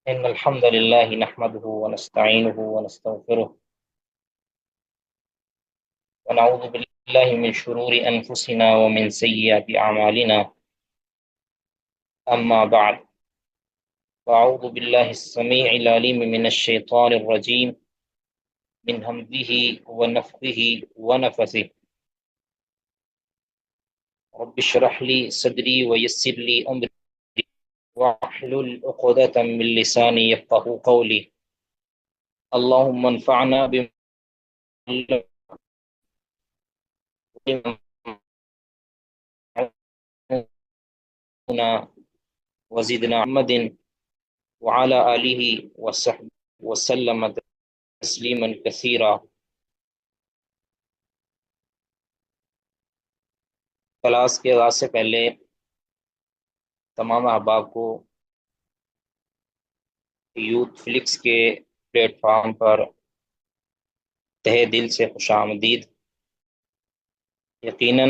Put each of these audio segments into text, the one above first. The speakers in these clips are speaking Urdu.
إن الحمد لله نحمده ونستعينه ونستغفره ونعوذ بالله من شرور أنفسنا ومن سيئات أعمالنا. أما بعد، فأعوذ بالله السميع العليم من الشيطان الرجيم من همزه ونفخه ونفثه. رب اشرح لي صدري ويسر لي أمري واحلل عقدة من لساني يفقهوا قولي. اللهم انفعنا بما علمتنا وزدنا محمد وعلى آله وصحبه وسلم تسلیما کثیرا۔ کلاس کے آغاز سے پہلے تمام احباب کو یوتھ فلکس کے پلیٹ فارم پر تہہ دل سے خوش آمدید۔ یقیناً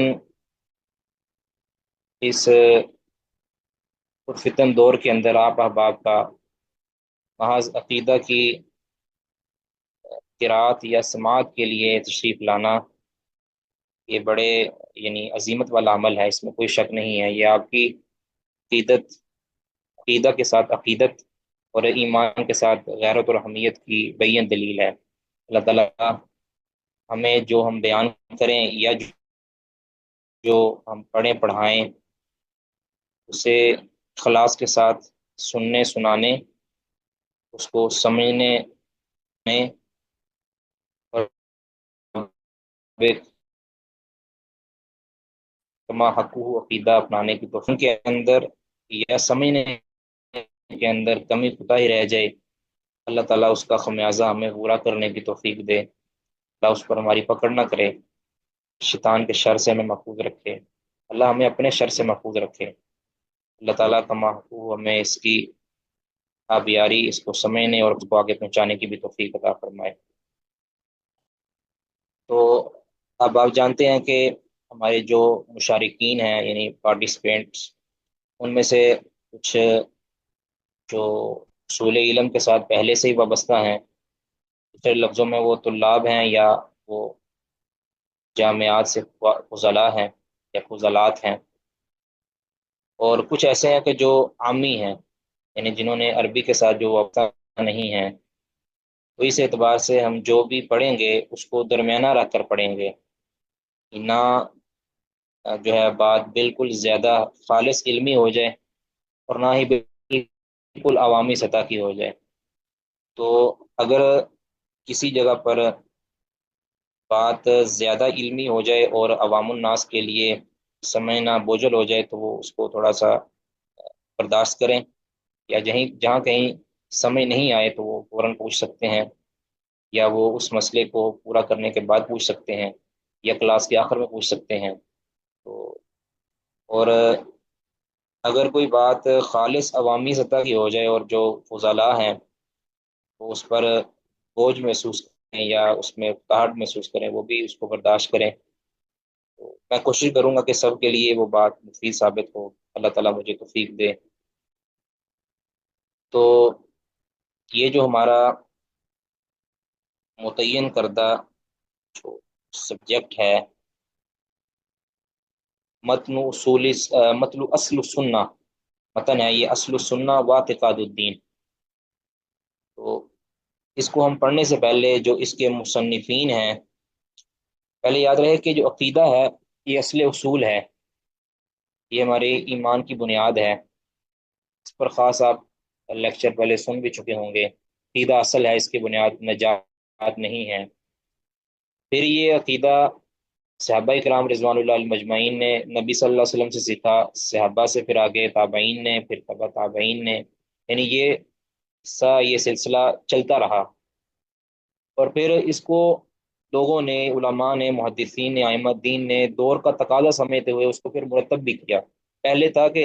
اس پرفتن دور کے اندر آپ احباب کا محض عقیدہ کی قرات یا سماعت کے لیے تشریف لانا یہ بڑے عظیمت والا عمل ہے، اس میں کوئی شک نہیں ہے۔ یہ آپ کی عقیدہ کے ساتھ عقیدت اور ایمان کے ساتھ غیرت اور حمیت کی بین دلیل ہے۔ اللہ تعالیٰ ہمیں جو ہم بیان کریں یا جو ہم پڑھیں پڑھائیں اسے اخلاص کے ساتھ سننے سنانے، اس کو سمجھنے میں اور کما حقوق عقیدہ اپنانے کی توفیق کے اندر یا سمجھنے کے اندر کمی کوتاہی رہ جائے، اللہ تعالیٰ اس کا خمیازہ ہمیں پورا کرنے کی توفیق دے۔ اللہ اس پر ہماری پکڑ نہ کرے، شیطان کے شر سے ہمیں محفوظ رکھے، اللہ ہمیں اپنے شر سے محفوظ رکھے۔ اللہ تعالیٰ کما حقوق ہمیں اس کی آبیاری، اس کو سمجھنے اور اس کو آگے پہنچانے کی بھی توفیق عطا فرمائے۔ تو اب آپ جانتے ہیں کہ ہمارے جو مشارکین ہیں پارٹیسپینٹس، ان میں سے کچھ جو اصول علم کے ساتھ پہلے سے ہی وابستہ ہیں، دوسرے لفظوں میں وہ طلاب ہیں یا وہ جامعات سے فضلاء ہیں یا فضلات ہیں، اور کچھ ایسے ہیں کہ جو عامی ہیں، جنہوں نے عربی کے ساتھ جو وابستہ نہیں ہیں۔ تو اس اعتبار سے ہم جو بھی پڑھیں گے اس کو درمیانہ رکھ کر پڑھیں گے، نہ جو ہے بات بالکل زیادہ خالص علمی ہو جائے اور نہ ہی بالکل عوامی سطح کی ہو جائے۔ تو اگر کسی جگہ پر بات زیادہ علمی ہو جائے اور عوام الناس کے لیے سمجھنا بوجھل ہو جائے تو وہ اس کو تھوڑا سا برداشت کریں، یا جہاں کہیں سمجھ نہیں آئے تو وہ فوراً پوچھ سکتے ہیں، یا وہ اس مسئلے کو پورا کرنے کے بعد پوچھ سکتے ہیں، یا کلاس کے آخر میں پوچھ سکتے ہیں۔ تو اور اگر کوئی بات خالص عوامی سطح کی ہو جائے اور جو فضلاء ہیں وہ اس پر بوجھ محسوس کریں یا اس میں اکتاہٹ محسوس کریں، وہ بھی اس کو برداشت کریں۔ تو میں کوشش کروں گا کہ سب کے لیے وہ بات مفید ثابت ہو، اللہ تعالیٰ مجھے توفیق دے۔ تو یہ جو ہمارا متعین کردہ جو سبجیکٹ ہے، متن اصل السنہ، متن ہے یہ اصل السنہ و اعتقاد الدین۔ تو اس کو ہم پڑھنے سے پہلے جو اس کے مصنفین ہیں، پہلے یاد رہے کہ جو عقیدہ ہے یہ اصل اصول ہے، یہ ہمارے ایمان کی بنیاد ہے۔ اس پر خاص آپ لیکچر پہلے سن بھی چکے ہوں گے۔ عقیدہ اصل ہے، اس کی بنیاد نجات نہیں ہے۔ پھر یہ عقیدہ صحابہ کرام رضوان اللہ علیہم مجمعین نے نبی صلی اللہ علیہ وسلم سے سیکھا، صحابہ سے، پھر آگے تابعین نے، پھر تبع تابعین نے، یہ سلسلہ چلتا رہا۔ اور پھر اس کو لوگوں نے، علماء نے، محدثین نے، ائمہ دین نے دور کا تقاضا سمجھتے ہوئے اس کو پھر مرتب بھی کیا۔ پہلے تھا کہ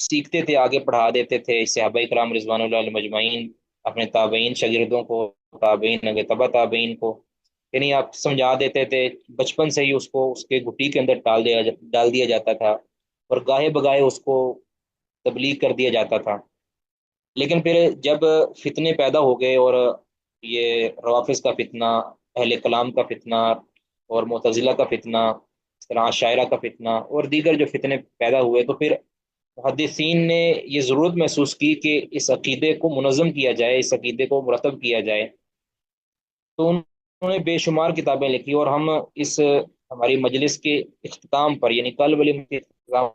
سیکھتے تھے، آگے پڑھا دیتے تھے صحابہ کرام رضوان اللہ علیہم مجمعین اپنے تابعین شاگردوں کو، تابعین اگے تبع تابعین کو، آپ سمجھا دیتے تھے۔ بچپن سے ہی اس کو اس کے گٹی کے اندر ڈال دیا جاتا تھا، اور گاہے بگاہے اس کو تبلیغ کر دیا جاتا تھا۔ لیکن پھر جب فتنے پیدا ہو گئے، اور یہ روافظ کا فتنہ، اہل کلام کا فتنہ، اور معتزلہ کا فتنہ، اس طرح عشائرہ کا فتنہ اور دیگر جو فتنے پیدا ہوئے، تو پھر محدثین نے یہ ضرورت محسوس کی کہ اس عقیدے کو منظم کیا جائے، اس عقیدے کو مرتب کیا جائے۔ تو انہوں نے بے شمار کتابیں لکھی، اور ہم اس ہماری مجلس کے اختتام پر، یعنی طالب علم کے اختتام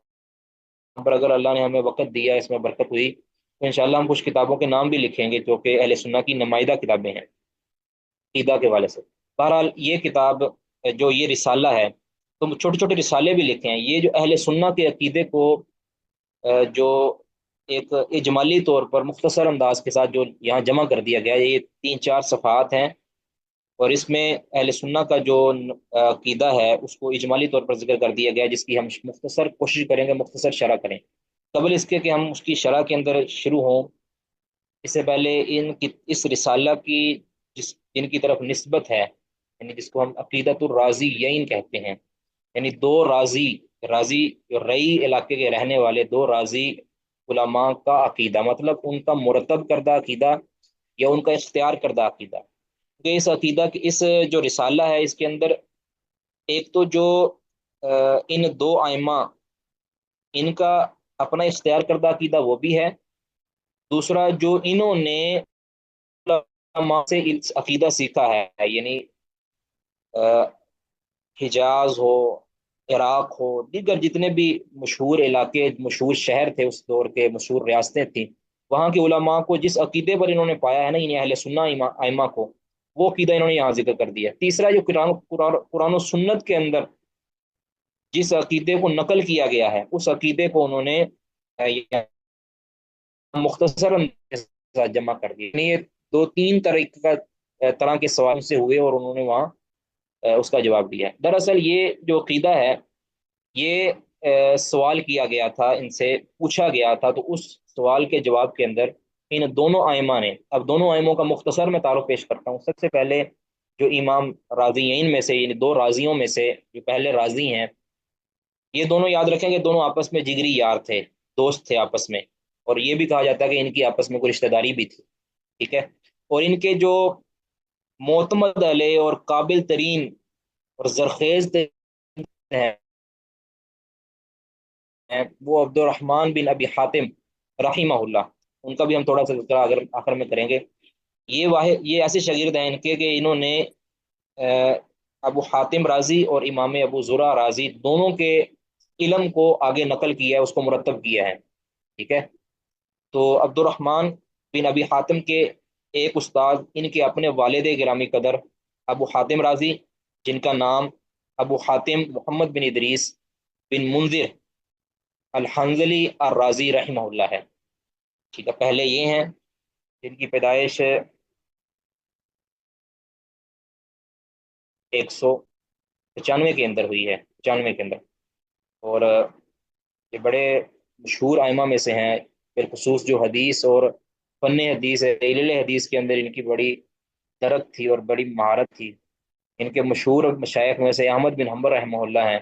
پر، اگر اللہ نے ہمیں وقت دیا، اس میں برکت ہوئی، تو انشاءاللہ ہم کچھ کتابوں کے نام بھی لکھیں گے جو کہ اہل سنہ کی نمائندہ کتابیں ہیں عقیدہ کے والے سے۔ بہرحال یہ کتاب جو یہ رسالہ ہے، تو چھوٹے چھوٹے رسالے بھی لکھے ہیں یہ جو اہل سنہ کے عقیدے کو جو ایک اجمالی طور پر مختصر انداز کے ساتھ جو یہاں جمع کر دیا گیا ہے، یہ 3-4 صفحات ہیں، اور اس میں اہل سنہ کا جو عقیدہ ہے اس کو اجمالی طور پر ذکر کر دیا گیا ہے، جس کی ہم مختصر کوشش کریں گے، مختصر شرح کریں۔ قبل اس کے کہ ہم اس کی شرح کے اندر شروع ہوں، اس سے پہلے ان کی اس رسالہ کی جن کی طرف نسبت ہے، یعنی جس کو ہم عقیدۃ الرازیین کہتے ہیں، یعنی دو راضی، راضی جو رئی علاقے کے رہنے والے دو راضی علماء کا عقیدہ، مطلب ان کا مرتب کردہ عقیدہ یا ان کا اختیار کردہ عقیدہ۔ کہ اس عقیدہ کی اس جو رسالہ ہے، اس کے اندر ایک تو جو ان دو ائمہ ان کا اپنا اختیار کردہ عقیدہ وہ بھی ہے، دوسرا جو انہوں نے علماء سے عقیدہ سیکھا ہے، یعنی حجاز ہو، عراق ہو، دیگر جتنے بھی مشہور علاقے، مشہور شہر تھے اس دور کے، مشہور ریاستیں تھیں، وہاں کے علماء کو جس عقیدے پر انہوں نے پایا ہے نا، یعنی اہل سنہ ائمہ کو، وہ عقیدہ انہوں نے یہاں ذکر کر دیا۔ تیسرا جو قرآن و سنت کے اندر جس عقیدے کو نقل کیا گیا ہے، اس عقیدے کو انہوں نے مختصر جمع کر دیا، یعنی یہ 2-3 طرح کے سوال سے ہوئے، اور انہوں نے وہاں اس کا جواب دیا ہے۔ دراصل یہ جو عقیدہ ہے، یہ سوال کیا گیا تھا، ان سے پوچھا گیا تھا، تو اس سوال کے جواب کے اندر ان دونوں ائمہ نے، اب دونوں ائموں کا مختصر میں تعارف پیش کرتا ہوں۔ سب سے پہلے جو امام راضیین میں سے، یعنی دو راضیوں میں سے جو پہلے راضی ہیں، یہ دونوں یاد رکھیں گے دونوں آپس میں جگری یار تھے، دوست تھے آپس میں، اور یہ بھی کہا جاتا ہے کہ ان کی آپس میں کوئی رشتہ داری بھی تھی، ٹھیک ہے۔ اور ان کے جو معتمد علیہ اور قابل ترین اور زرخیز ہیں وہ عبد الرحمن بن ابی حاتم رحمہ اللہ، ان کا بھی ہم تھوڑا سا ذکر اگر آخر میں کریں گے۔ یہ ایسے شاگرد ہیں ان کے کہ انہوں نے ابو حاتم رازی اور امام ابو زرع رازی دونوں کے علم کو آگے نقل کیا ہے، اس کو مرتب کیا ہے، ٹھیک ہے۔ تو عبد الرحمن بن ابی حاتم کے ایک استاد ان کے اپنے والد گرامی قدر ابو حاتم رازی، جن کا نام ابو حاتم محمد بن ادریس بن منذر الحنظلی الرازی رحمہ اللہ ہے، ٹھیک ہے۔ پہلے یہ ہیں جن کی پیدائش 195 کے اندر ہوئی ہے، 95 کے اندر، اور یہ بڑے مشہور ائمہ میں سے ہیں، بالخصوص جو حدیث اور فن حدیث ہے، علل حدیث کے اندر ان کی بڑی درک تھی اور بڑی مہارت تھی۔ ان کے مشہور مشائخ میں سے احمد بن حنبل رحمہ اللہ ہیں،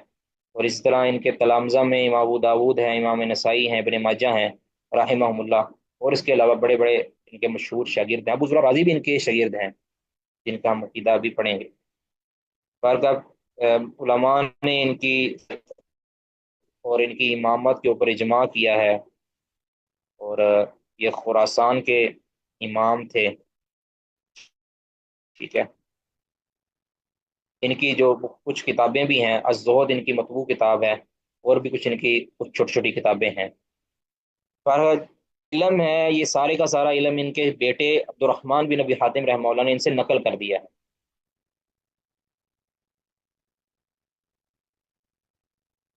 اور اسی طرح ان کے تلامذہ میں امام ابو داود ہیں، امام نسائی ہیں، ابن ماجہ ہیں رحمہ اللہ، اور اس کے علاوہ بڑے بڑے ان کے مشہور شاگرد ہیں۔ ابو زرع راضی بھی ان کے شاگرد ہیں، جن کا ہم عقیدہ بھی پڑھیں گے۔ بارگاہ علماء نے ان کی اور ان کی امامت کے اوپر اجماع کیا ہے، اور یہ خراسان کے امام تھے، ٹھیک ہے۔ ان کی جو کچھ کتابیں بھی ہیں، الزہد ان کی مطبوع کتاب ہے، اور بھی کچھ ان کی کچھ چھوٹی چھوٹی کتابیں ہیں۔ پر علم ہے، یہ سارے کا سارا علم ان کے بیٹے عبد الرحمن بن ابی حاتم رحمہ اللہ نے ان سے نقل کر دیا ہے۔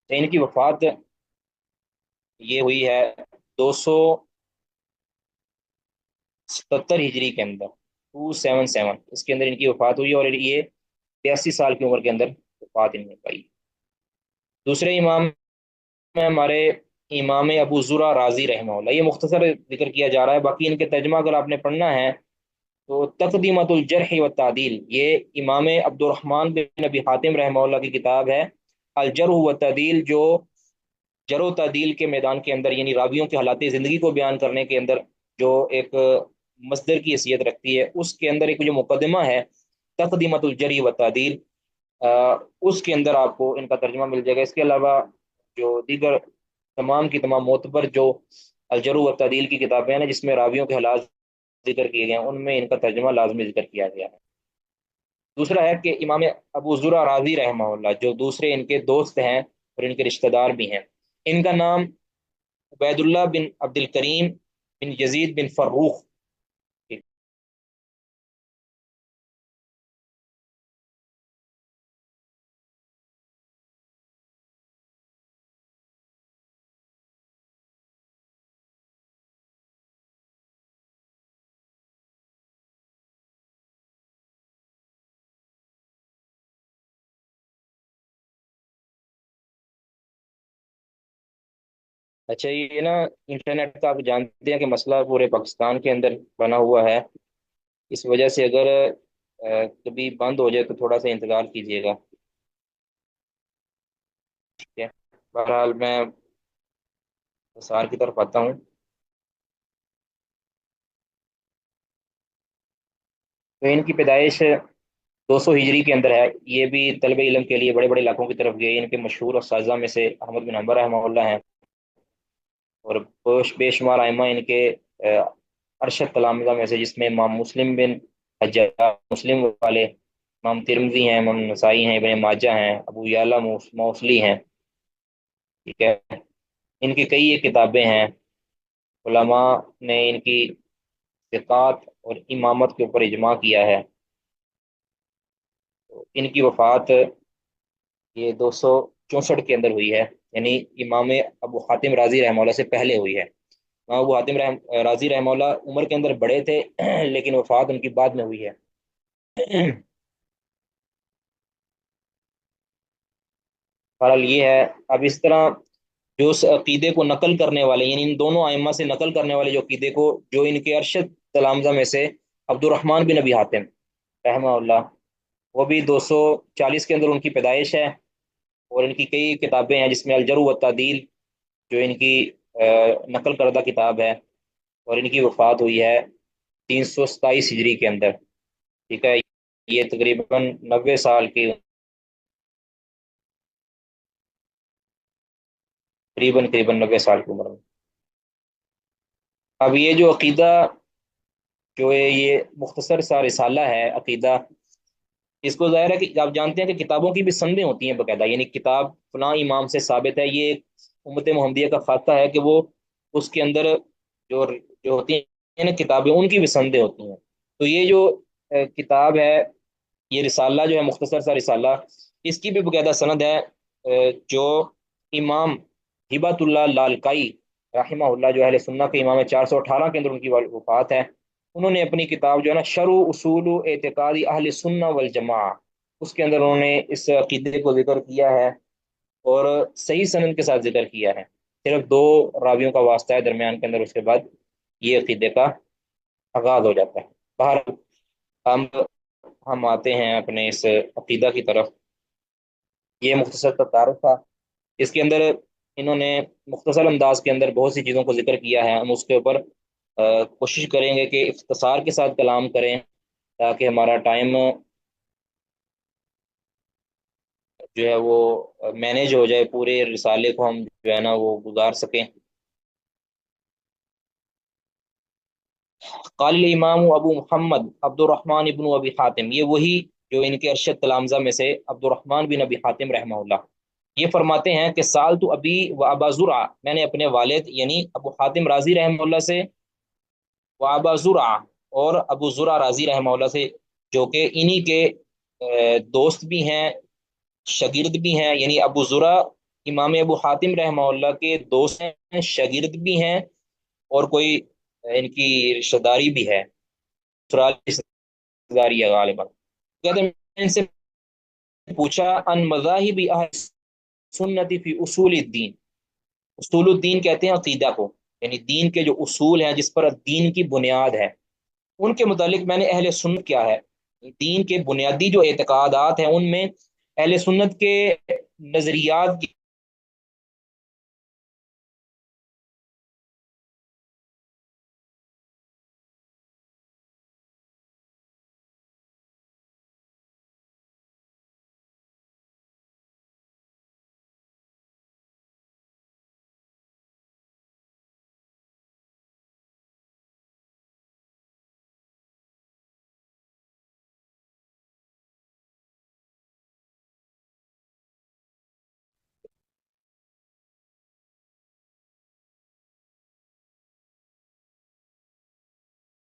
تو ان کی وفات یہ ہوئی ہے 277 ہجری کے اندر، 277 اس کے اندر ان کی وفات ہوئی، اور یہ 82 سال کی عمر کے اندر وفات ان نے پائی۔ دوسرے امام میں ہمارے امام ابو زرع رازی رحمہ اللہ، یہ مختصر ذکر کیا جا رہا ہے، باقی ان کے ترجمہ اگر آپ نے پڑھنا ہے تو تقدیمۃ الجرح والتعدیل، یہ امام عبد الرحمن بن ابی حاتم رحمہ اللہ کی کتاب ہے، الجرح والتعدیل، جو جرح و تعدیل کے میدان کے اندر، یعنی راویوں کے حالات زندگی کو بیان کرنے کے اندر جو ایک مصدر کی حیثیت رکھتی ہے، اس کے اندر ایک جو مقدمہ ہے تقدیمۃ الجری و تعدیل، اس کے اندر آپ کو ان کا ترجمہ مل جائے گا۔ اس کے علاوہ جو دیگر تمام کی تمام معتبر جو الجر و تعدیل کی کتابیں ہیں نا، جس میں راویوں کے حالات ذکر کیے گئے ہیں، ان میں ان کا ترجمہ لازمی ذکر کیا گیا ہے۔ دوسرا ہے کہ امام ابو زرع راضی رحمہ اللہ، جو دوسرے ان کے دوست ہیں اور ان کے رشتہ دار بھی ہیں، ان کا نام عبید اللہ بن عبد الکریم بن یزید بن فروخ۔ اچھا، یہ نا انٹرنیٹ کا آپ جانتے ہیں کہ مسئلہ پورے پاکستان کے اندر بنا ہوا ہے، اس وجہ سے اگر کبھی بند ہو جائے تو تھوڑا سا انتظار کیجیے گا، ٹھیک ہے؟ بہرحال میں سار کی طرف آتا ہوں۔ تو ان کی پیدائش 200 ہجری کے اندر ہے۔ یہ بھی طلب علم کے لیے بڑے بڑے علاقوں کی طرف گئے۔ ان کے مشہور اساتذہ میں سے احمد بن حنبل رحمہ اللہ ہیں، اور بے شمار ائمہ ان کے ارشد تلامذہ میں سے، جس میں امام مسلم بن حجاج مسلم والے، امام ترمذی ہیں، امام نسائی ہیں، ابن ماجہ ہیں، ابو یعلا موصلی ہیں، ٹھیک ہے؟ ان کی کئی یہ کتابیں ہیں، علماء نے ان کی ثقات اور امامت کے اوپر اجماع کیا ہے۔ تو ان کی وفات یہ 264 کے اندر ہوئی ہے، یعنی امام ابو حاتم رازی رحمہ اللہ سے پہلے ہوئی ہے۔ امام ابو حاتم رازی رحمہ اللہ عمر کے اندر بڑے تھے لیکن وفات ان کی بعد میں ہوئی ہے۔ بہرحال یہ ہے۔ اب اس طرح جو اس عقیدے کو نقل کرنے والے، یعنی ان دونوں ائمہ سے نقل کرنے والے جو عقیدے کو، جو ان کے ارشد تلامذہ میں سے عبد الرحمن بن ابی حاتم رحمہ اللہ، وہ بھی 240 کے اندر ان کی پیدائش ہے، اور ان کی کئی کتابیں ہیں، جس میں الجر و تعدیل جو ان کی نقل کردہ کتاب ہے، اور ان کی وفات ہوئی ہے 327 ہجری کے اندر، ٹھیک ہے؟ یہ تقریباً 90 سال کی، قریباً 90 سال کی عمر میں۔ اب یہ جو عقیدہ، جو یہ مختصر سا رسالہ ہے عقیدہ، اس کو ظاہر ہے کہ آپ جانتے ہیں کہ کتابوں کی بھی سندیں ہوتی ہیں باقاعدہ، یعنی کتاب فلاں امام سے ثابت ہے، یہ ایک امت محمدیہ کا خاکہ ہے کہ وہ اس کے اندر جو جو ہوتی ہیں نا کتابیں، ان کی بھی سندیں ہوتی ہیں۔ تو یہ جو کتاب ہے، یہ رسالہ جو ہے مختصر سا رسالہ، اس کی بھی باقاعدہ سند ہے، جو امام ہبت اللہ لالکائی رحمہ اللہ، جو اہل سنہ کے امام ہے، 418 کے اندر ان کی وفات ہے۔ انہوں نے اپنی کتاب جو ہے نا شرع اصول اعتقاد اہل سنہ والجماع، اس کے اندر انہوں نے اس عقیدے کو ذکر کیا ہے، اور صحیح سند کے ساتھ ذکر کیا ہے، صرف دو راویوں کا واسطہ ہے درمیان کے اندر، اس کے بعد یہ عقیدے کا آغاز ہو جاتا ہے۔ باہر ہم ہم آتے ہیں اپنے اس عقیدہ کی طرف۔ یہ مختصر کا تعارف تھا، اس کے اندر انہوں نے مختصر انداز کے اندر بہت سی چیزوں کو ذکر کیا ہے۔ ہم اس کے اوپر کوشش کریں گے کہ اختصار کے ساتھ کلام کریں، تاکہ ہمارا ٹائم جو ہے وہ مینیج ہو جائے، پورے رسالے کو ہم جو ہے نا وہ گزار سکیں۔ قال الامام ابو محمد عبد الرحمن ابن ابی حاتم، یہ وہی جو ان کے ارشد تلامذہ میں سے عبد الرحمن بن ابی حاتم رحمہ اللہ، یہ فرماتے ہیں کہ سال تو ابی و ابا زرع، میں نے اپنے والد یعنی ابو حاتم رازی رحمہ اللہ سے، و ابا زرع اور ابو زرع رازی رحمہ اللہ سے، جو کہ انہی کے دوست بھی ہیں، شاگرد بھی ہیں، یعنی ابو زرع امام ابو حاتم رحمہ اللہ کے دوست ہیں، شاگرد بھی ہیں، اور کوئی ان کی رشتہ داری بھی ہے، سسرال رشتہ داری ہے غالباً۔ کہتے ہیں میں نے ان سے پوچھا ان مذاہب اہل سنت فی اصول الدین، اصول الدین کہتے ہیں عقیدہ کو، یعنی دین کے جو اصول ہیں جس پر دین کی بنیاد ہے، ان کے متعلق میں نے اہل سنت کیا ہے، دین کے بنیادی جو اعتقادات ہیں ان میں اہل سنت کے نظریات کی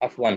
F1।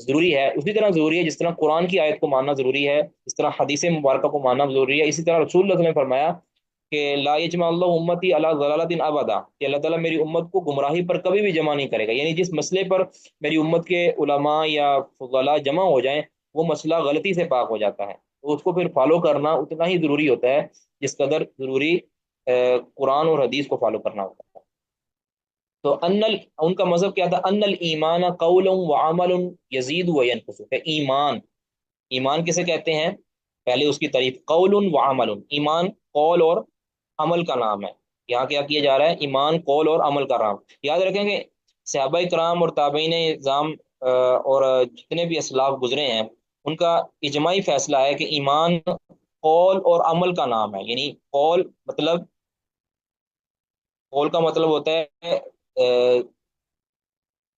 ضروری ہے، اسی طرح ضروری ہے جس طرح قرآن کی آیت کو ماننا ضروری ہے، اس طرح حدیث مبارکہ کو ماننا ضروری ہے، اسی طرح رسول اللہ صلی اللہ علیہ وسلم نے فرمایا کہ لا یجمع اللہ امتی علی ضلالۃ ابدا، کہ اللہ تعالیٰ میری امت کو گمراہی پر کبھی بھی جمع نہیں کرے گا، یعنی جس مسئلے پر میری امت کے علماء یا فضلاء جمع ہو جائیں وہ مسئلہ غلطی سے پاک ہو جاتا ہے، تو اس کو پھر فالو کرنا اتنا ہی ضروری ہوتا ہے جس قدر ضروری قرآن اور حدیث کو فالو کرنا ہوتا ہے۔ تو ان کا مذہب کیا تھا، ان الایمان قول و عمل یزید و ینقص، کہ ایمان، ایمان کسے کہتے ہیں، پہلے اس کی تعریف، قول و عمل، ایمان قول اور عمل کا نام ہے، یہاں کیا کیا جا رہا ہے، ایمان قول اور عمل کا نام۔ یاد رکھیں کہ صحابہ کرام اور تابعین اعظام اور جتنے بھی اسلاف گزرے ہیں ان کا اجماعی فیصلہ ہے کہ ایمان قول اور عمل کا نام ہے، یعنی قول مطلب، قول کا مطلب ہوتا ہے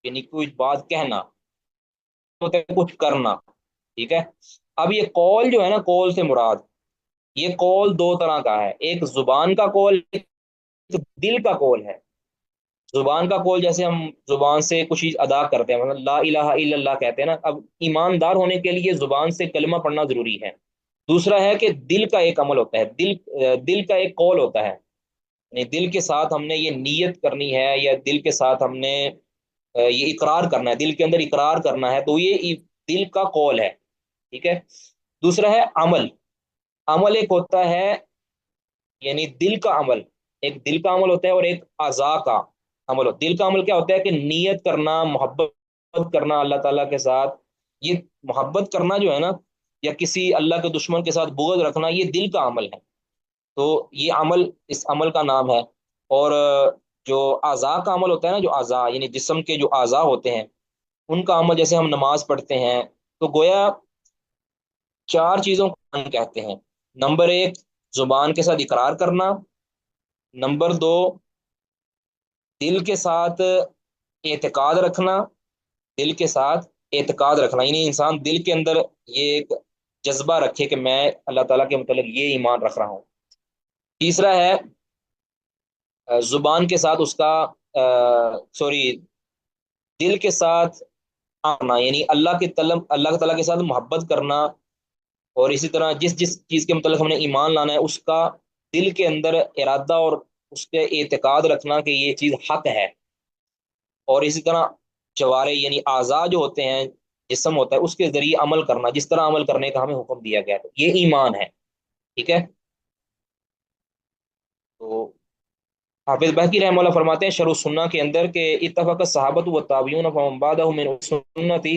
یعنی کوئی بات کہنا، ہوتا ہے کچھ کرنا، ٹھیک ہے۔ اب یہ قول جو ہے نا، قول سے مراد، یہ قول دو طرح کا ہے، ایک زبان کا قول، ایک دل کا قول ہے۔ زبان کا قول جیسے ہم زبان سے کچھ چیز ادا کرتے ہیں، مثلا لا الہ الا اللہ کہتے ہیں نا، اب ایماندار ہونے کے لیے زبان سے کلمہ پڑھنا ضروری ہے۔ دوسرا ہے کہ دل کا ایک عمل ہوتا ہے، دل کا ایک قول ہوتا ہے، یعنی دل کے ساتھ ہم نے یہ نیت کرنی ہے، یا دل کے ساتھ ہم نے یہ اقرار کرنا ہے، دل کے اندر اقرار کرنا ہے، تو یہ دل کا قول ہے، ٹھیک ہے۔ دوسرا ہے عمل، عمل ایک ہوتا ہے یعنی دل کا عمل، ایک دل کا عمل ہوتا ہے اور ایک اعضاء کا عمل ہوتا ہے۔ دل کا عمل کیا ہوتا ہے کہ نیت کرنا، محبت کرنا اللہ تعالیٰ کے ساتھ، یہ محبت کرنا جو ہے نا، یا کسی اللہ کے دشمن کے ساتھ بغض رکھنا، یہ دل کا عمل ہے، تو یہ عمل اس عمل کا نام ہے۔ اور جو اعضاء کا عمل ہوتا ہے نا، جو اعضاء یعنی جسم کے جو اعضاء ہوتے ہیں ان کا عمل، جیسے ہم نماز پڑھتے ہیں تو گویا چار چیزوں کو ہم کہتے ہیں، نمبر ایک زبان کے ساتھ اقرار کرنا، نمبر دو دل کے ساتھ اعتقاد رکھنا، دل کے ساتھ اعتقاد رکھنا یعنی انسان دل کے اندر یہ ایک جذبہ رکھے کہ میں اللہ تعالیٰ کے متعلق یہ ایمان رکھ رہا ہوں۔ تیسرا ہے زبان کے ساتھ اس کا سوری دل کے ساتھ آنا، یعنی اللہ کے طلب، اللہ تعالیٰ کے ساتھ محبت کرنا، اور اسی طرح جس جس چیز کے متعلق ہم نے ایمان لانا ہے اس کا دل کے اندر ارادہ اور اس کے اعتقاد رکھنا کہ یہ چیز حق ہے، اور اسی طرح جوارے یعنی اعضاء جو ہوتے ہیں، جسم ہوتا ہے، اس کے ذریعے عمل کرنا جس طرح عمل کرنے کا ہمیں حکم دیا گیا ہے، یہ ایمان ہے، ٹھیک ہے۔ تو حافظ بہقی رحمہ اللہ فرماتے ہیں شرح السنہ کے اندر کہ اتفق الصحابۃ والتابعون فمن بعدهم من سنتی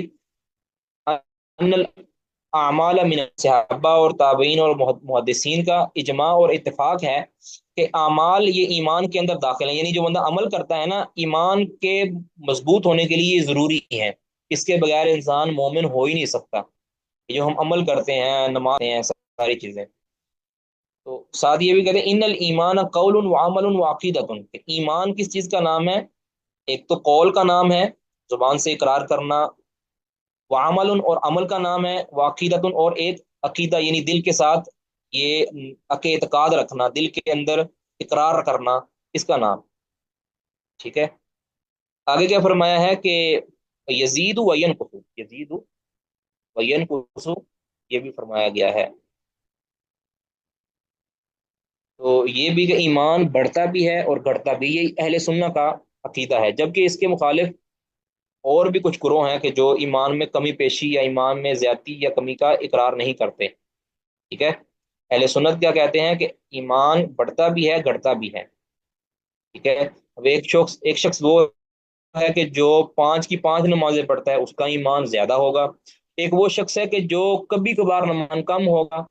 ان الاعمال من، صحابہ اور تابعین اور محدثین کا اجماع اور اتفاق ہے کہ اعمال یہ ایمان کے اندر داخل ہیں، یعنی جو بندہ عمل کرتا ہے نا، ایمان کے مضبوط ہونے کے لیے یہ ضروری ہے، اس کے بغیر انسان مومن ہو ہی نہیں سکتا، جو ہم عمل کرتے ہیں، نماز ہیں، ساری چیزیں۔ تو ساتھ یہ بھی کہتے ہیں ان الایمان قول و عمل و عقیدۃ، کہ ایمان کس چیز کا نام ہے، ایک تو قول کا نام ہے، زبان سے اقرار کرنا، وعمل اور عمل کا نام ہے، وعقیدۃ اور ایک عقیدہ یعنی دل کے ساتھ یہ اعتقاد رکھنا، دل کے اندر اقرار کرنا، اس کا نام، ٹھیک ہے۔ آگے کیا فرمایا ہے کہ یزید و ینقص، یزید و ینقص، یہ بھی فرمایا گیا ہے، تو یہ بھی کہ ایمان بڑھتا بھی ہے اور گھٹتا بھی، یہ اہل سنہ کا عقیدہ ہے، جبکہ اس کے مخالف اور بھی کچھ گروہ ہیں کہ جو ایمان میں کمی پیشی یا ایمان میں زیادتی یا کمی کا اقرار نہیں کرتے، ٹھیک ہے۔ اہل سنت کیا کہتے ہیں کہ ایمان بڑھتا بھی ہے گھٹتا بھی ہے، ٹھیک ہے۔ اب ایک شخص وہ ہے کہ جو 5 کی 5 نمازیں پڑھتا ہے، اس کا ایمان زیادہ ہوگا، ایک وہ شخص ہے کہ جو کبھی کبھار نماز کم ہوگا،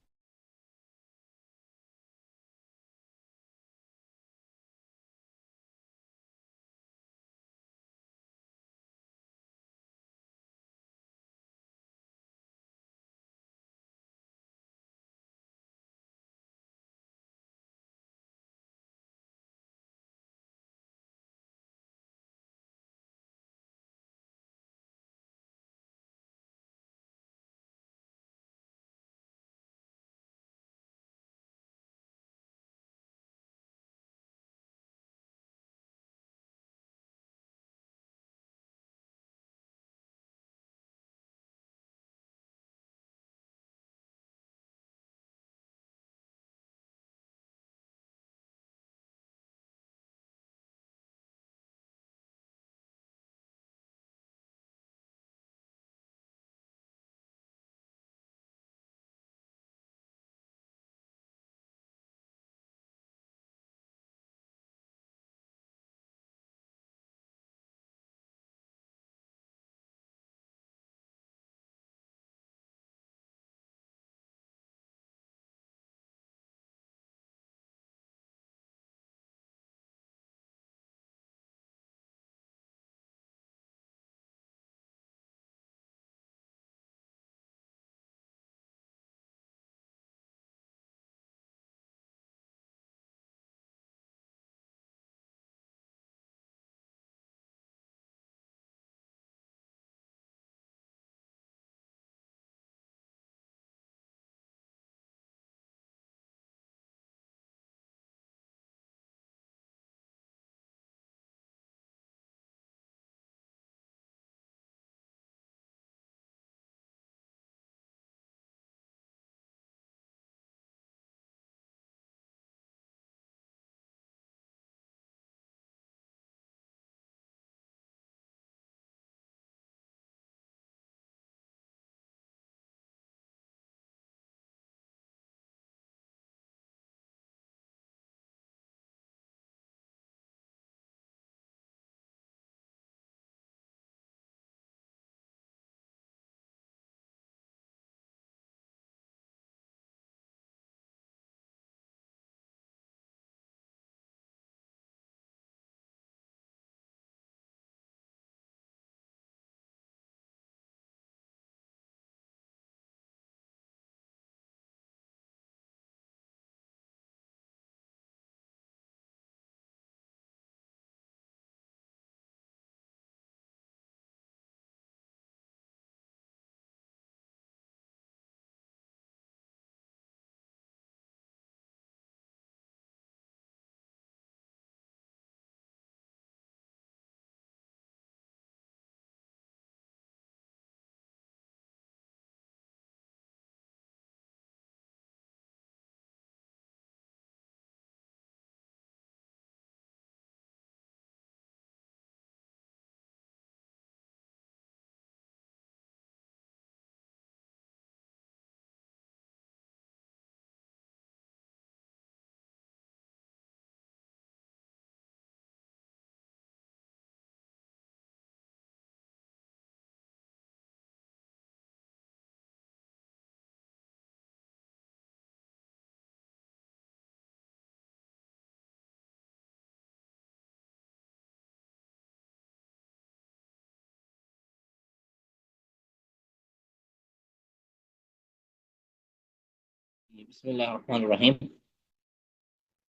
بسم اللہ الرحمن الرحیم۔